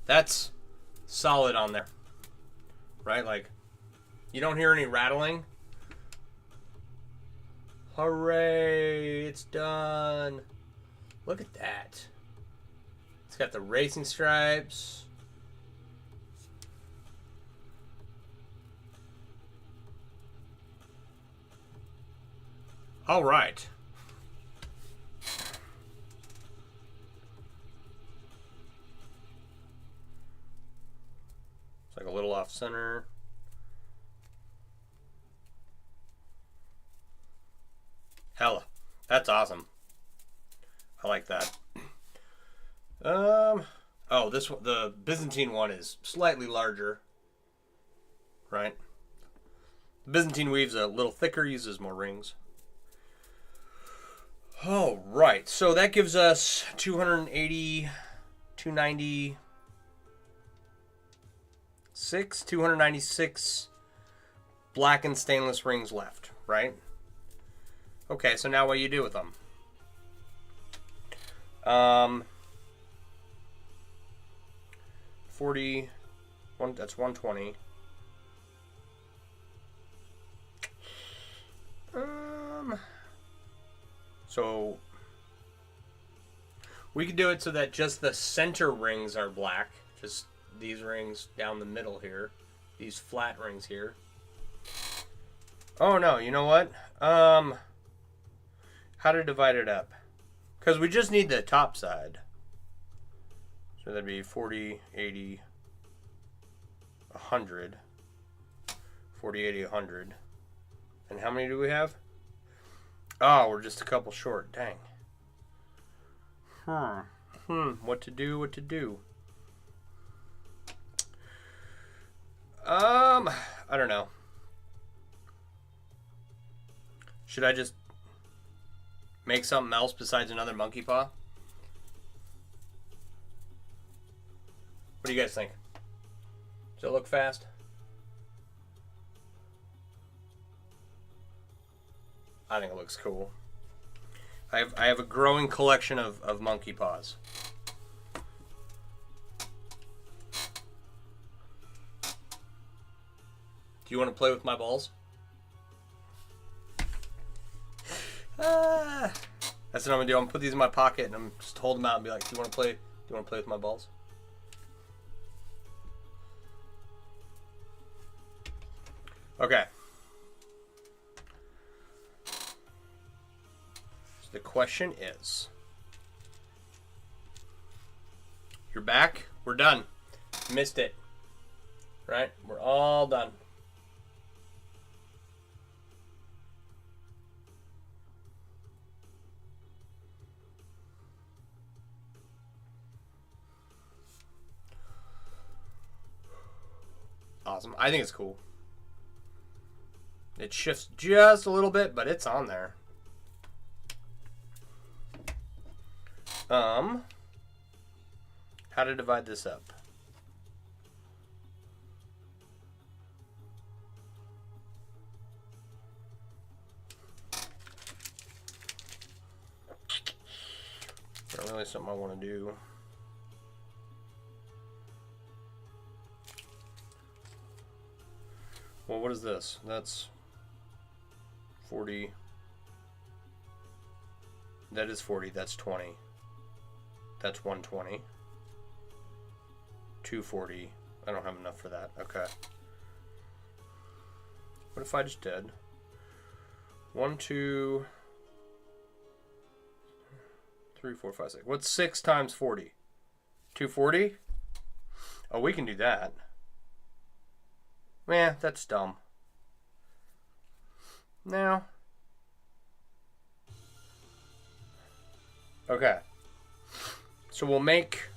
That's solid on there. Right? Like, you don't hear any rattling. Hooray! It's done. Look at that. It's got the racing stripes. All right. It's like a little off center. Hella. That's awesome. I like that. Oh, this one, the Byzantine one is slightly larger. Right? The Byzantine weave's a little thicker, uses more rings. All right, so that gives us 280, 296 blackened stainless rings left, right? Okay, so now what do you do with them? 41, that's 120. So we could do it so that just the center rings are black. Just these rings down the middle here. These flat rings here. Oh no, you know what? How to divide it up. Because we just need the top side. So that'd be 40, 80, 100. 40, 80, 100. And how many do we have? Oh, we're just a couple short. Dang. What to do, what to do? I don't know. Should I just make something else besides another monkey paw? What do you guys think? Does it look fast? I think it looks cool. I have a growing collection of monkey paws. Do you want to play with my balls? That's what I'm gonna do. I'm gonna put these in my pocket and I'm just hold them out and be like, "Do you want to play? Do you want to play with my balls?" Okay. So the question is, you're back. We're done. Missed it. Right? We're all done. Awesome. I think it's cool. It shifts just a little bit, but it's on there. How to divide this up? Not really something I want to do. Well, what is this? That's 40. That is 40. That's 20. That's 120. 240. I don't have enough for that. Okay. What if I just did 1, 2, 3, 4, 5, 6. What's 6 times 40? 240? Oh, we can do that. Man, that's dumb. Now. Okay. So we'll make...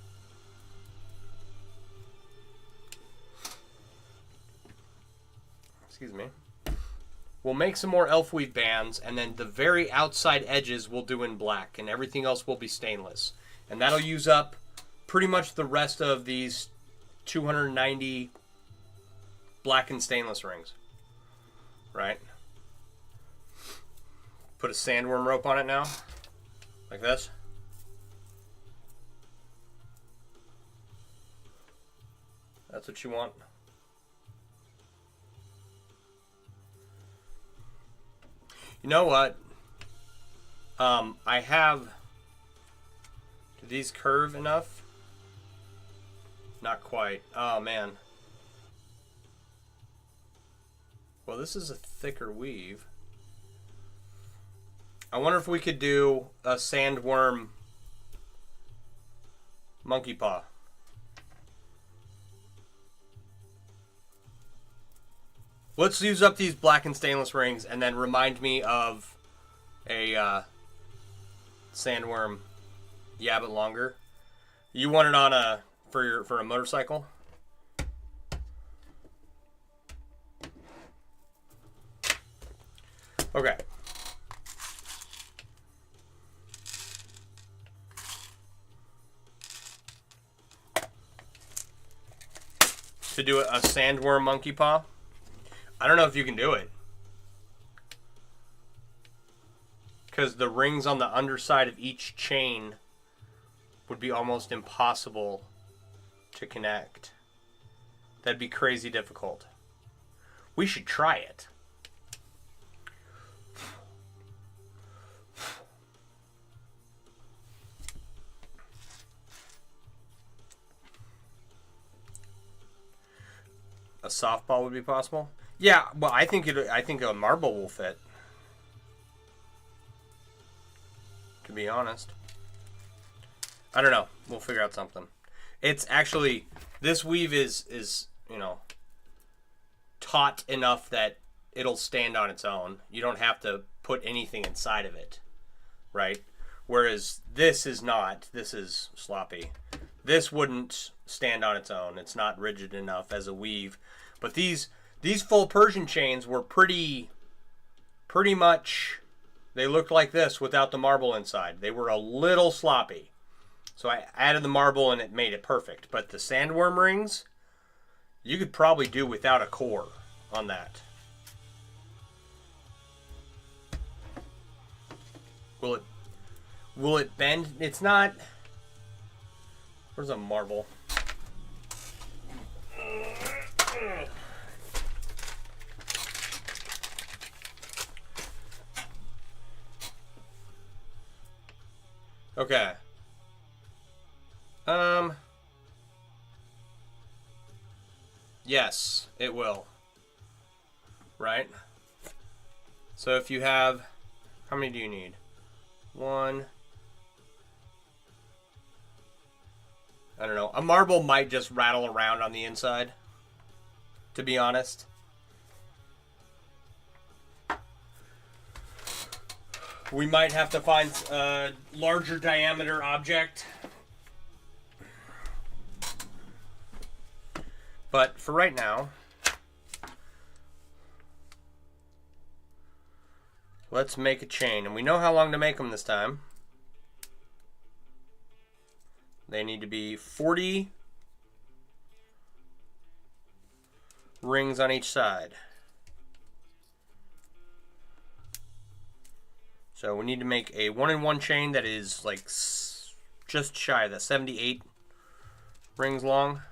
Excuse me. We'll make some more elf weave bands, and then the very outside edges we'll do in black, and everything else will be stainless. And that'll use up pretty much the rest of these 290 black and stainless rings. Right? Put a sandworm rope on it now. Like this. That's what you want. You know what? I have... Do these curve enough? Not quite. Oh, man. Well, this is a thicker weave. I wonder if we could do a sandworm monkey paw. Let's use up these black and stainless rings and then remind me of a sandworm. Yeah, but longer. You want it on a for a motorcycle? Okay. To do a sandworm monkey paw. I don't know if you can do it. Because the rings on the underside of each chain would be almost impossible to connect. That'd be crazy difficult. We should try it. softball would be possible. Yeah, well, I think a marble will fit. To be honest, I don't know. We'll figure out something. It's actually, this weave is you know, taut enough that it'll stand on its own. You don't have to put anything inside of it, right? Whereas this is not. This is sloppy. This wouldn't stand on its own. It's not rigid enough as a weave. But these full Persian chains were pretty much, they looked like this without the marble inside. They were a little sloppy. So I added the marble and it made it perfect. But the sandworm rings, you could probably do without a core on that. Will it bend? It's not. Where's a marble? Okay. Yes, it will. Right? So if you have, how many do you need? 1. I don't know. A marble might just rattle around on the inside, to be honest. We might have to find a larger diameter object. But for right now, let's make a chain. And we know how long to make them this time. They need to be 40 rings on each side. So we need to make a 1-in-1 chain that is like just shy of that, 78 rings long.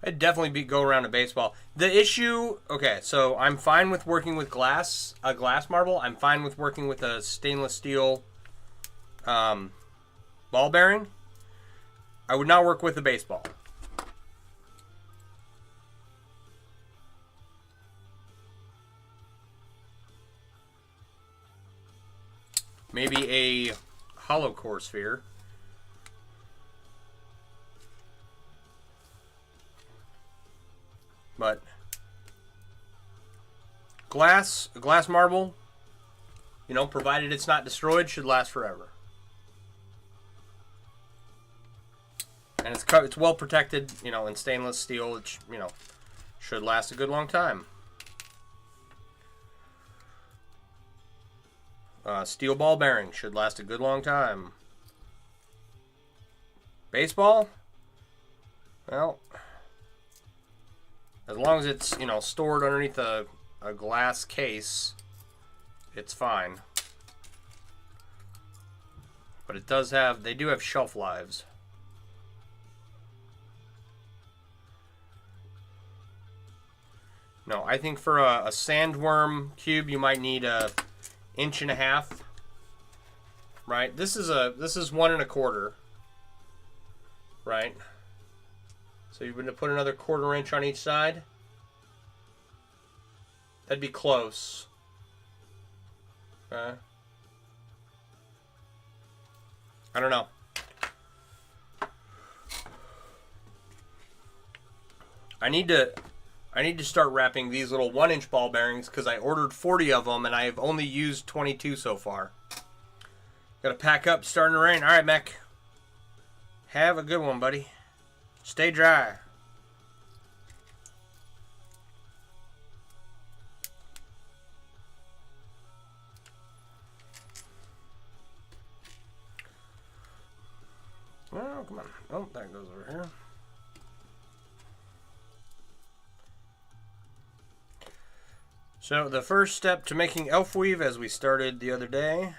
I'd definitely go around a baseball. The issue, okay, so I'm fine with working with a glass marble. I'm fine with working with a stainless steel ball bearing. I would not work with a baseball. Maybe a hollow core sphere. But glass marble, you know, provided it's not destroyed, should last forever. And it's well protected, you know, in stainless steel. It you know, should last a good long time. Steel ball bearing should last a good long time. Baseball, well, as long as it's, you know, stored underneath a glass case, it's fine. But it does have, they do have shelf lives. No, I think for a sandworm cube, you might need a 1.5 inches. Right? This is 1 1/4. Right? So you're going to put another 1/4 inch on each side. That'd be close. I don't know. I need to start wrapping these little 1-inch ball bearings because I ordered 40 of them and I've only used 22 so far. Gotta pack up, starting to rain. All right, Mech. Have a good one, buddy. Stay dry. Oh, come on. Oh, that goes over here. So the first step to making elf weave, as we started the other day,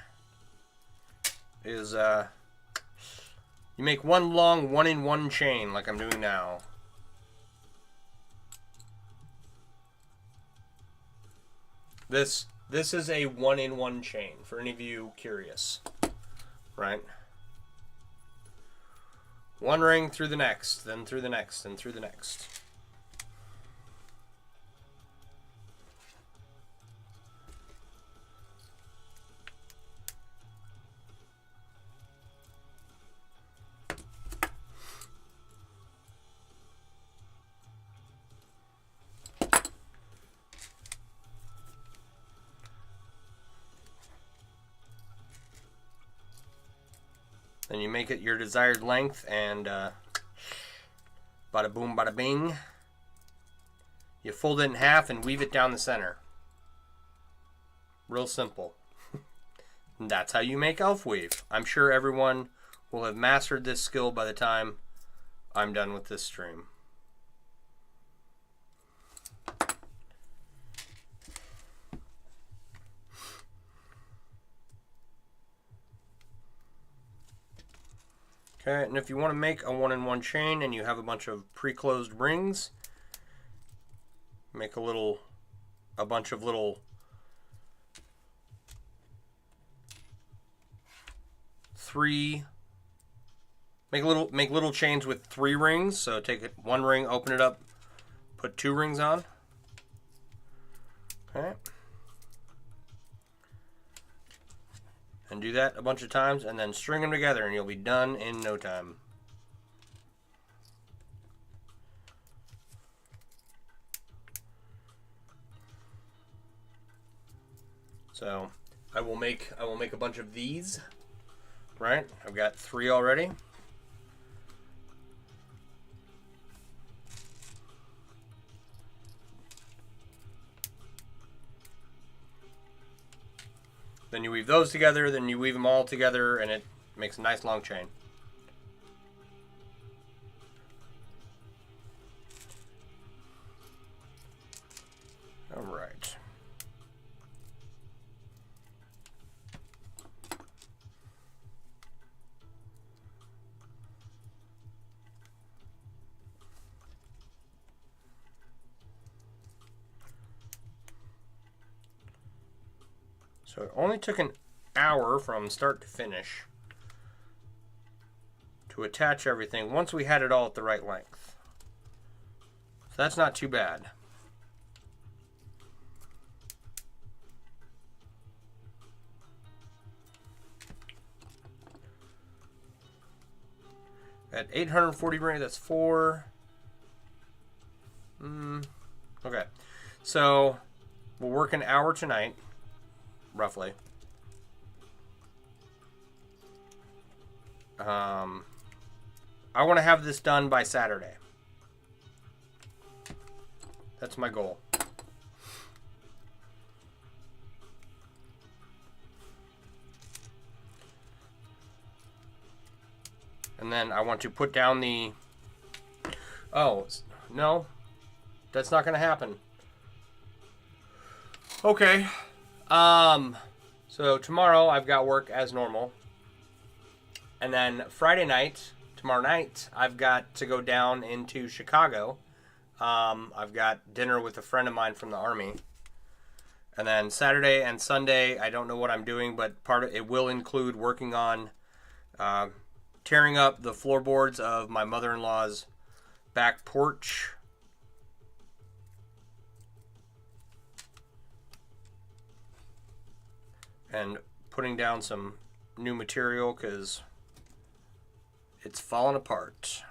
is you make one long 1-in-1 chain like I'm doing now. This This is a 1-in-1 chain, for any of you curious, right? One ring through the next, then through the next, and through the next. Then you make it your desired length, and bada boom, bada bing. You fold it in half and weave it down the center. Real simple. And that's how you make elf weave. I'm sure everyone will have mastered this skill by the time I'm done with this stream. Okay, and if you want to make a 1-in-1 chain and you have a bunch of pre-closed rings, make a bunch of little make little chains with 3 rings. So take it, 1 ring, open it up, put 2 rings on. Okay. And do that a bunch of times, and then string them together, and you'll be done in no time. So I will make a bunch of these. Right? I've got 3 already. Then you weave those together, then you weave them all together, and it makes a nice long chain. All right. So it only took an hour from start to finish to attach everything once we had it all at the right length. So that's not too bad. At 840 rings, that's 4. Okay, so we'll work an hour tonight. Roughly. I want to have this done by Saturday. That's my goal. And then I want to put down the... Oh, no. That's not going to happen. Okay. So tomorrow I've got work as normal. And then Friday night, tomorrow night, I've got to go down into Chicago. I've got dinner with a friend of mine from the Army. And then Saturday and Sunday, I don't know what I'm doing, but part of it will include working on tearing up the floorboards of my mother-in-law's back porch. And putting down some new material because it's falling apart.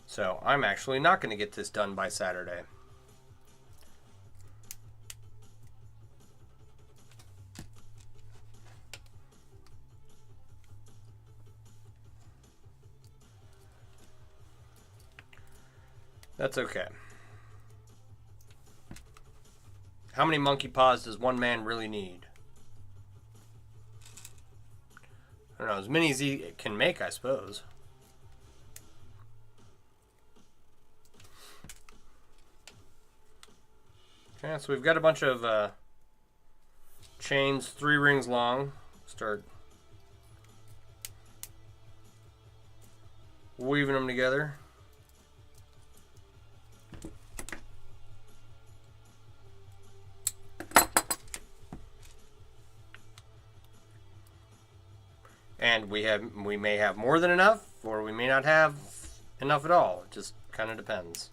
So I'm actually not going to get this done by Saturday. That's okay. How many monkey paws does one man really need? I don't know, as many as he can make, I suppose. Okay, so we've got a bunch of chains, 3 rings long. Start weaving them together. And we may have more than enough, or we may not have enough at all. It just kind of depends.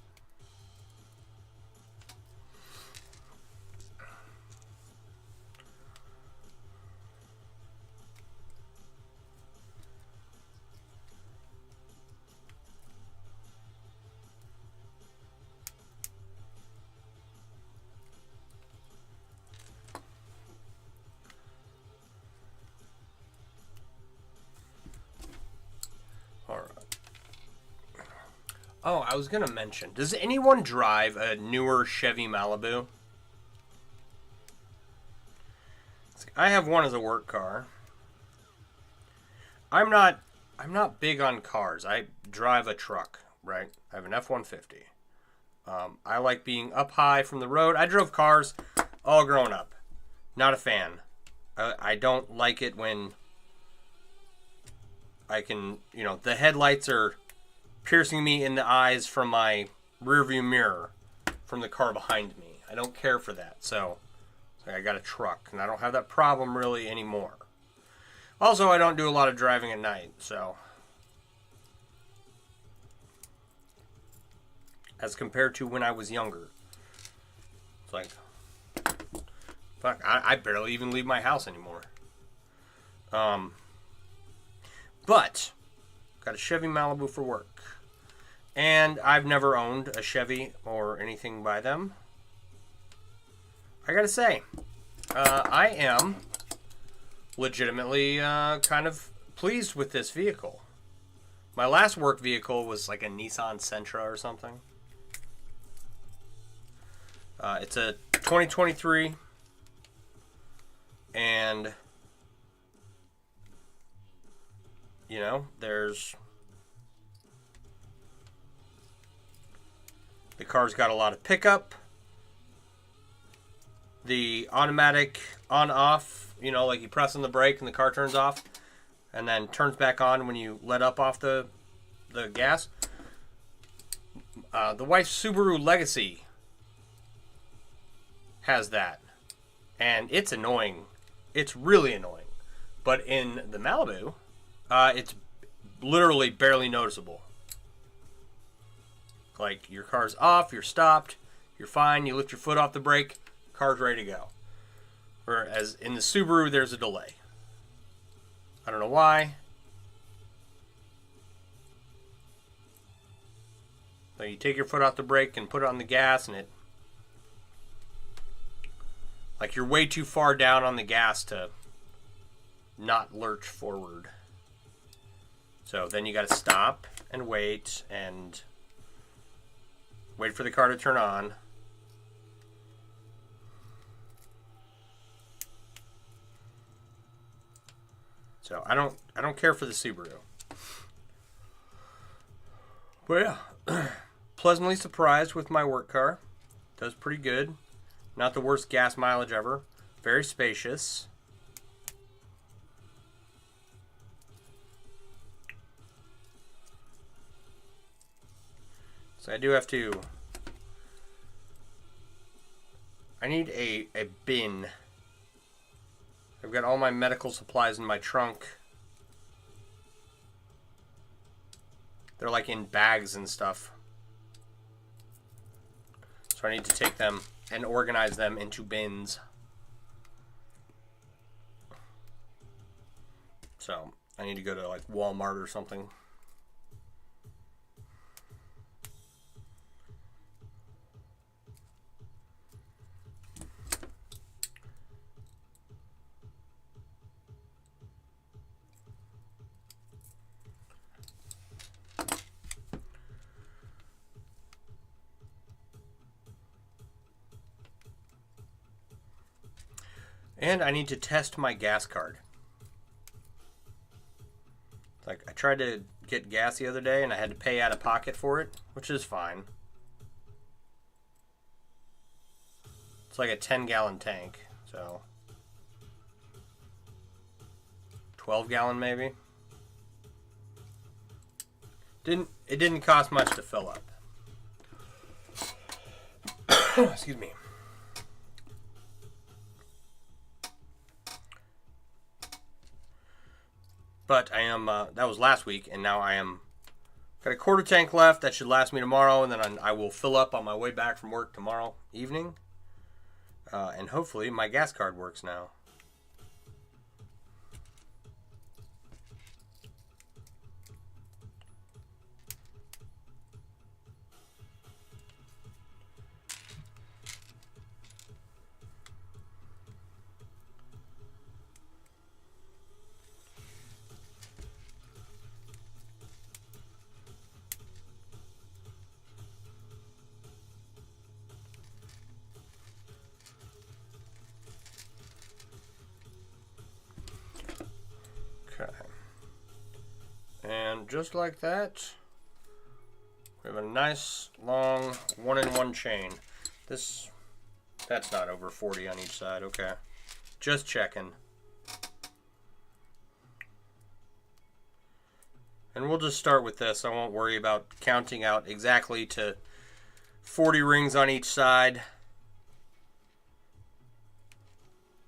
Oh, I was going to mention, does anyone drive a newer Chevy Malibu? I have one as a work car. I'm not big on cars. I drive a truck, right? I have an F-150. I like being up high from the road. I drove cars all growing up. Not a fan. I don't like it when I can, the headlights are piercing me in the eyes from my rearview mirror from the car behind me. I don't care for that. So I got a truck, and I don't have that problem really anymore. Also, I don't do a lot of driving at night, so as compared to when I was younger. It's like, fuck, I barely even leave my house anymore. But got a Chevy Malibu for work. And I've never owned a Chevy or anything by them. I gotta say, I am legitimately kind of pleased with this vehicle. My last work vehicle was like a Nissan Sentra or something. It's a 2023, and there's the car's got a lot of pickup. The automatic on-off, like you press on the brake and the car turns off and then turns back on when you let up off the gas. The wife's Subaru Legacy has that. And it's annoying. It's really annoying. But in the Malibu, it's literally barely noticeable. Like, your car's off, you're stopped, you're fine, you lift your foot off the brake, car's ready to go. Whereas in the Subaru, there's a delay. I don't know why. So you take your foot off the brake and put it on the gas, and like you're way too far down on the gas to not lurch forward. So then you got to stop and wait for the car to turn on. So I don't care for the Subaru. But yeah, pleasantly surprised with my work car. Does pretty good. Not the worst gas mileage ever. Very spacious. So I do have to... I need a bin. I've got all my medical supplies in my trunk. They're like in bags and stuff. So I need to take them and organize them into bins. So I need to go to like Walmart or something. And I need to test my gas card. Like, I tried to get gas the other day and I had to pay out of pocket for it, which is fine. It's like a 10-gallon tank, so 12-gallon maybe. It didn't cost much to fill up. Excuse me. But I am, that was last week, and now I am, got a quarter tank left. That should last me tomorrow, and then I will fill up on my way back from work tomorrow evening. And hopefully my gas card works now. Okay. And just like that, we have a nice long 1-in-1 chain. That's not over 40 on each side. Okay. Just checking. And we'll just start with this. I won't worry about counting out exactly to 40 rings on each side.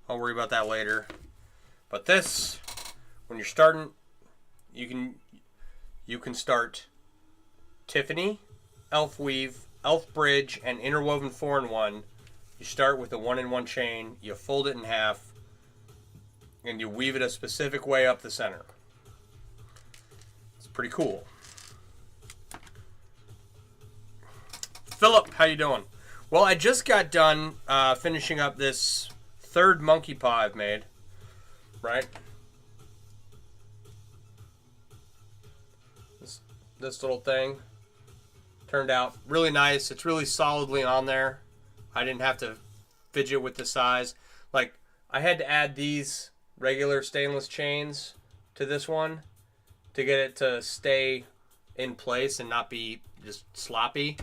I'll worry about that later. But this, when you're starting, you can start Tiffany, elf weave, elf bridge, and interwoven 4-in-1. You start with a 1-in-1 chain, you fold it in half, and you weave it a specific way up the center. It's pretty cool. Philip, how you doing? Well, I just got done finishing up this third monkey paw I've made. Right? This little thing turned out really nice. It's really solidly on there. I didn't have to fidget with the size. Like, I had to add these regular stainless chains to this one to get it to stay in place and not be just sloppy.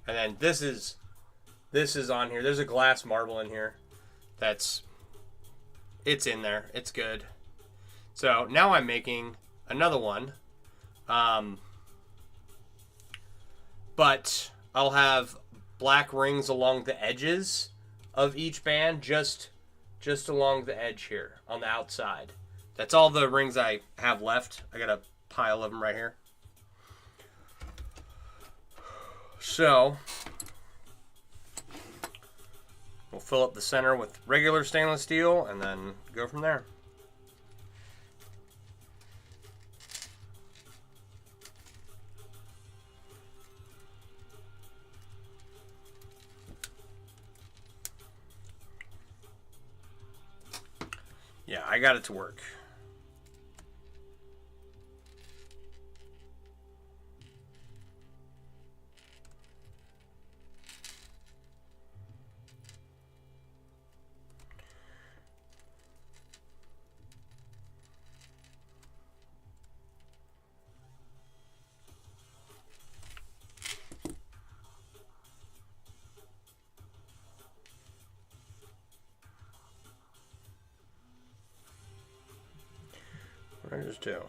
And then this is on here. There's a glass marble in here. It's in there. It's good. So now I'm making another one. But I'll have black rings along the edges of each band, just along the edge here on the outside. That's all the rings I have left. I got a pile of them right here. So we'll fill up the center with regular stainless steel and then go from there. Yeah, I got it to work. What did I just do?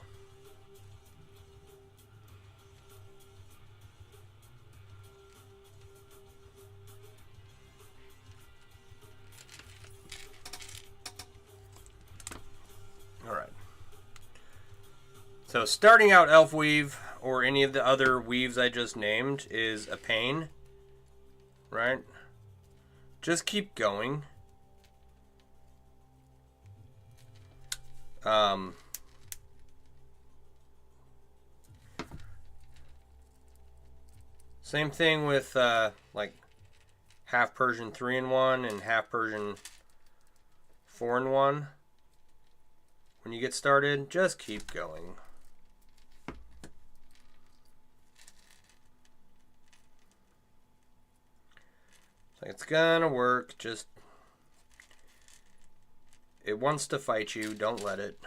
All right. So starting out elf weave or any of the other weaves I just named is a pain, right? Just keep going. Same thing with like half Persian 3-in-1 and half Persian 4-in-1. When you get started, just keep going. It's gonna work. Just, it wants to fight you. Don't let it.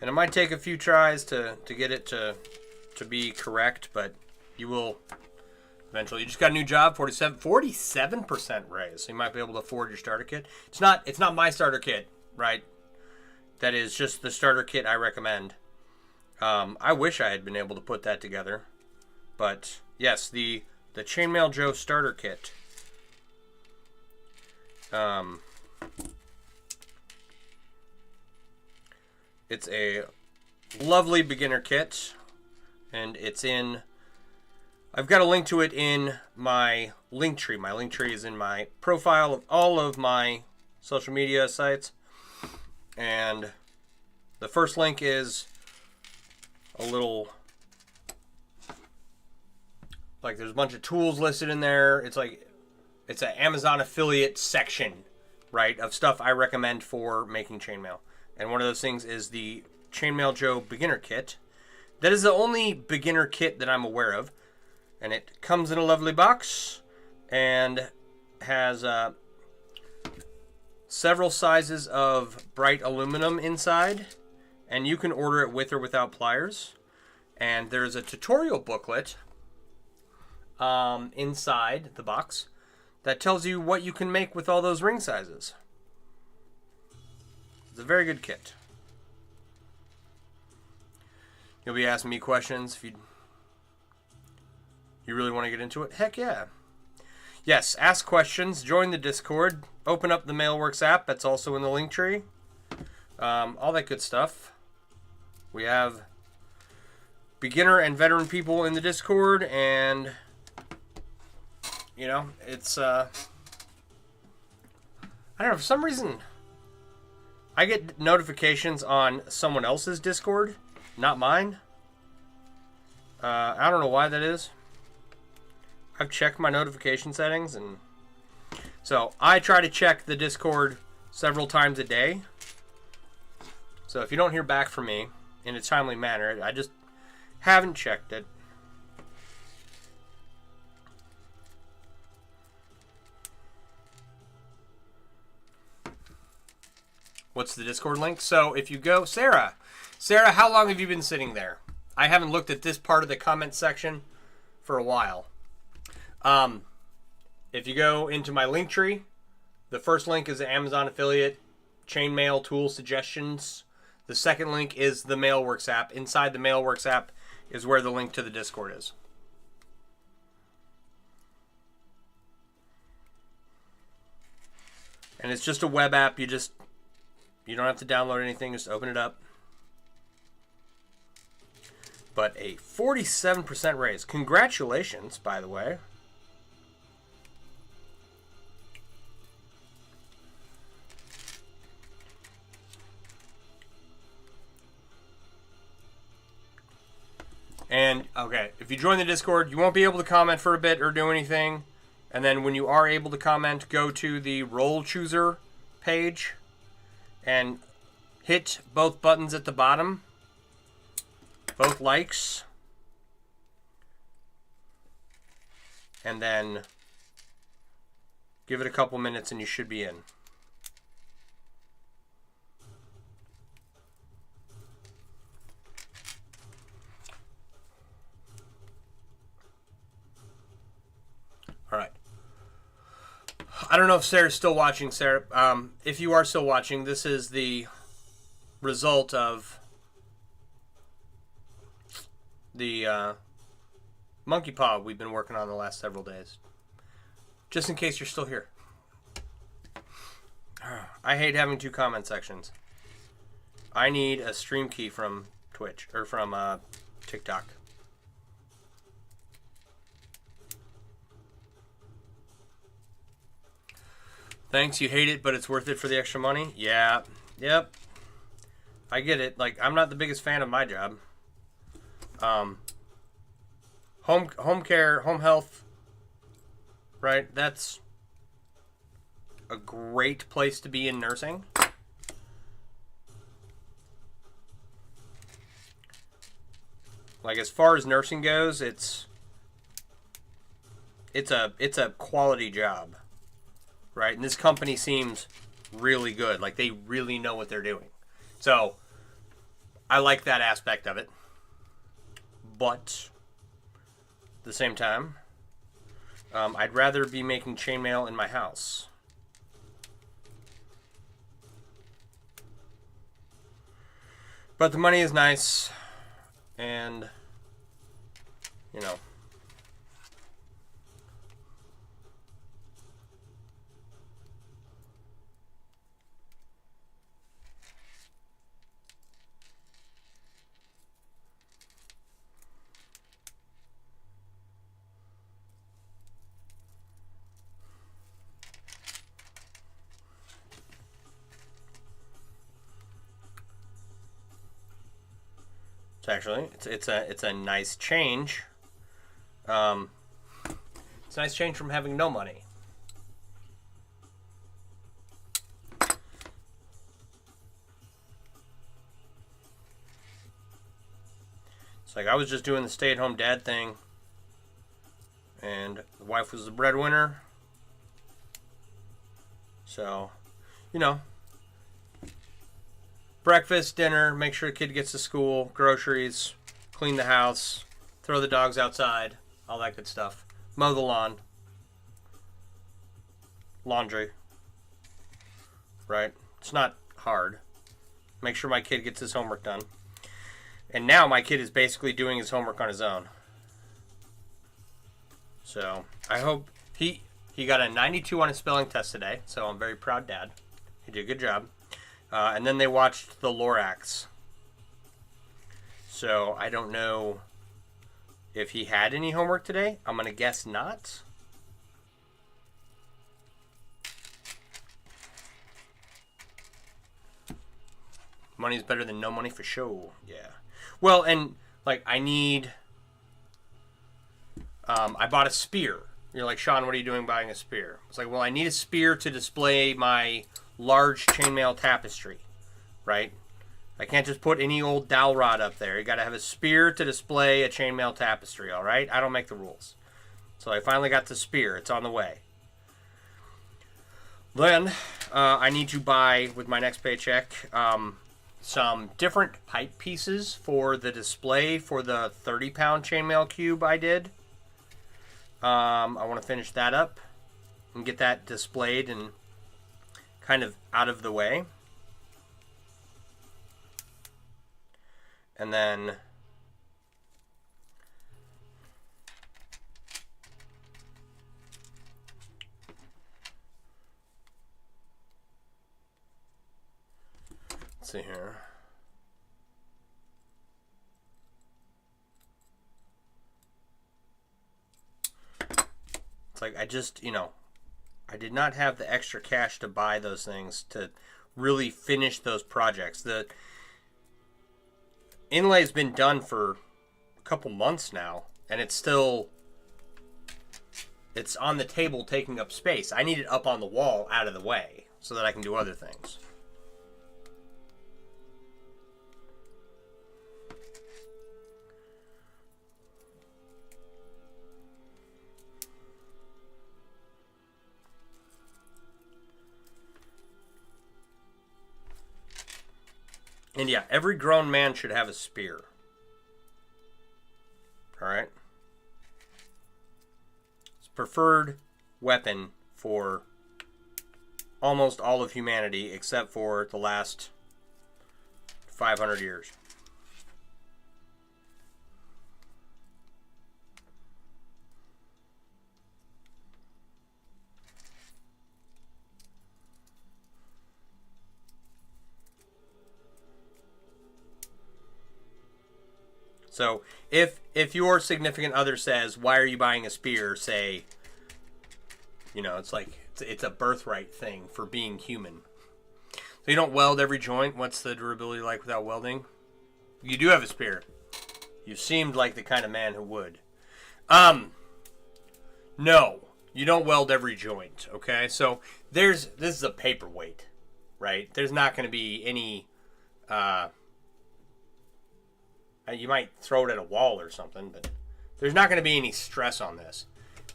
And it might take a few tries to get it to be correct, but you will eventually. You just got a new job, 47% raise. So you might be able to afford your starter kit. It's not my starter kit, right? That is just the starter kit I recommend. I wish I had been able to put that together. But yes, the Chainmail Joe starter kit. It's a lovely beginner kit, and it's in... I've got a link to it in my link tree. My link tree is in my profile of all of my social media sites. And the first link is a little... Like, there's a bunch of tools listed in there. It's like... It's an Amazon affiliate section, right, of stuff I recommend for making chainmail. And one of those things is the Chainmail Joe beginner kit. That is the only beginner kit that I'm aware of. And it comes in a lovely box and has several sizes of bright aluminum inside. And you can order it with or without pliers. And there's a tutorial booklet inside the box that tells you what you can make with all those ring sizes. It's a very good kit. You'll be asking me questions if you really want to get into it. Heck yeah. Yes, ask questions, join the Discord, open up the Mailworks app that's also in the link tree. All that good stuff. We have beginner and veteran people in the Discord, and you know, it's I don't know, for some reason I get notifications on someone else's Discord, not mine. I don't know why that is. I've checked my notification settings, and so I try to check the Discord several times a day. So if you don't hear back from me in a timely manner, I just haven't checked it. What's the Discord link? So if you go, Sarah, how long have you been sitting there? I haven't looked at this part of the comment section for a while. If you go into my link tree, the first link is the Amazon affiliate chainmail tool suggestions. The second link is the Mailworks app. Inside the Mailworks app is where the link to the Discord is. And it's just a web app. You don't have to download anything. Just open it up. But a 47% raise. Congratulations, by the way. And, okay, if you join the Discord, you won't be able to comment for a bit or do anything. And then when you are able to comment, go to the Role Chooser page and hit both buttons at the bottom. Both likes. And then give it a couple minutes and you should be in. All right. I don't know if Sarah's still watching, Sarah. If you are still watching, this is the result of the monkey paw we've been working on the last several days. Just in case you're still here. I hate having two comment sections. I need a stream key from Twitch, or from TikTok. Thanks, you hate it, but it's worth it for the extra money? Yeah. Yep. I get it. Like, I'm not the biggest fan of my job. Home care, home health, right? That's a great place to be in nursing. Like, as far as nursing goes, it's a quality job, right? And this company seems really good. Like, they really know what they're doing. So I like that aspect of it. But at the same time, I'd rather be making chainmail in my house. But the money is nice, and, you know. It's a nice change. It's a nice change from having no money. It's like I was just doing the stay-at-home dad thing, and the wife was the breadwinner. So, you know, breakfast, dinner, make sure the kid gets to school, groceries, clean the house, throw the dogs outside, all that good stuff. Mow the lawn, laundry, right? It's not hard. Make sure my kid gets his homework done. And now my kid is basically doing his homework on his own. So I hope he got a 92 on his spelling test today, so I'm very proud dad. He did a good job. And then they watched the Lorax. So I don't know if he had any homework today. I'm going to guess not. Money's better than no money for sure. Yeah. Well, and like I bought a spear. You're like, Sean, what are you doing buying a spear? It's like, well, I need a spear to display my large chainmail tapestry, right? I can't just put any old dowel rod up there. You got to have a spear to display a chainmail tapestry, all right? I don't make the rules. So I finally got the spear. It's on the way. Then I need to buy, with my next paycheck, some different pipe pieces for the display for the 30-pound chainmail cube I did. I want to finish that up and get that displayed and kind of out of the way. And then let's see here. It's like I just, I did not have the extra cash to buy those things to really finish those projects. The inlay's been done for a couple months now, and it's on the table taking up space. I need it up on the wall out of the way so that I can do other things. And yeah, every grown man should have a spear. Alright? It's preferred weapon for almost all of humanity except for the last 500 years. So if your significant other says, "Why are you buying a spear?" say, it's like it's a birthright thing for being human. So you don't weld every joint. What's the durability like without welding? You do have a spear. You seemed like the kind of man who would. No, you don't weld every joint. Okay, so this is a paperweight, right? There's not going to be any. You might throw it at a wall or something, but there's not going to be any stress on this.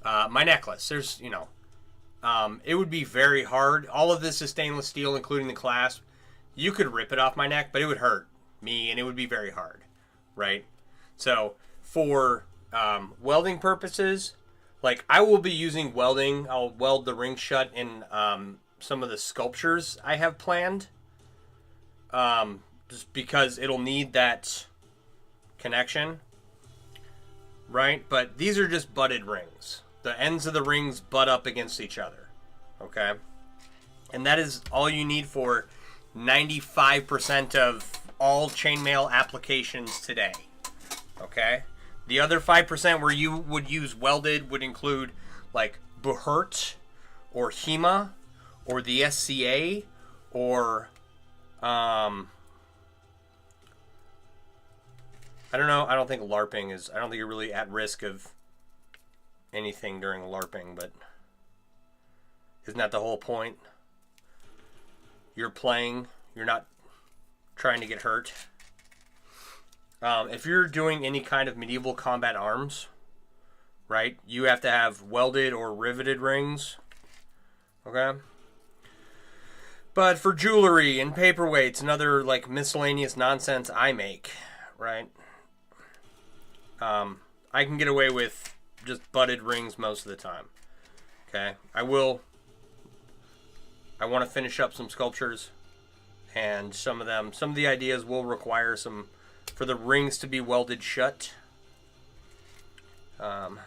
My necklace, it would be very hard. All of this is stainless steel, including the clasp. You could rip it off my neck, but it would hurt me, and it would be very hard, right? So for welding purposes, like I will be using welding. I'll weld the ring shut in some of the sculptures I have planned. Just because it'll need that connection, right? But these are just butted rings. The ends of the rings butt up against each other, okay? And that is all you need for 95% of all chainmail applications today, okay? The other 5% where you would use welded would include like Buhurt or HEMA or the SCA or I don't know. I don't think LARPing is... I don't think you're really at risk of anything during LARPing, but isn't that the whole point? You're playing. You're not trying to get hurt. If you're doing any kind of medieval combat arms, right, you have to have welded or riveted rings. Okay? But for jewelry and paperweights and other, like, miscellaneous nonsense I make, right, I can get away with just butted rings most of the time. Okay? I want to finish up some sculptures, and some of the ideas will require for the rings to be welded shut. And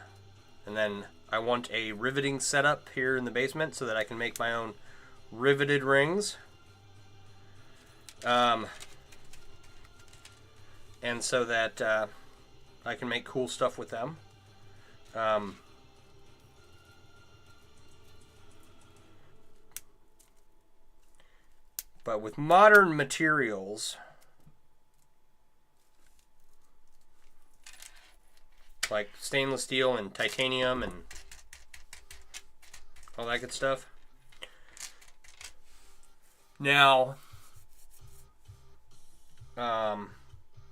then I want a riveting setup here in the basement so that I can make my own riveted rings. And so that I can make cool stuff with them. But with modern materials, like stainless steel and titanium and all that good stuff. Now,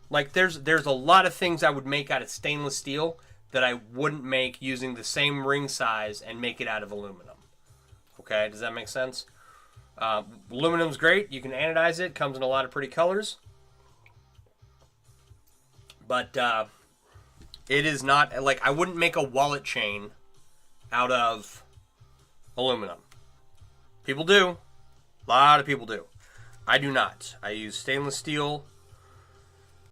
like there's a lot of things I would make out of stainless steel that I wouldn't make using the same ring size and make it out of aluminum. Okay, does that make sense? Aluminum's great. You can anodize it. Comes in a lot of pretty colors. But it is not, like, I wouldn't make a wallet chain out of aluminum. People do. A lot of people do. I do not. I use stainless steel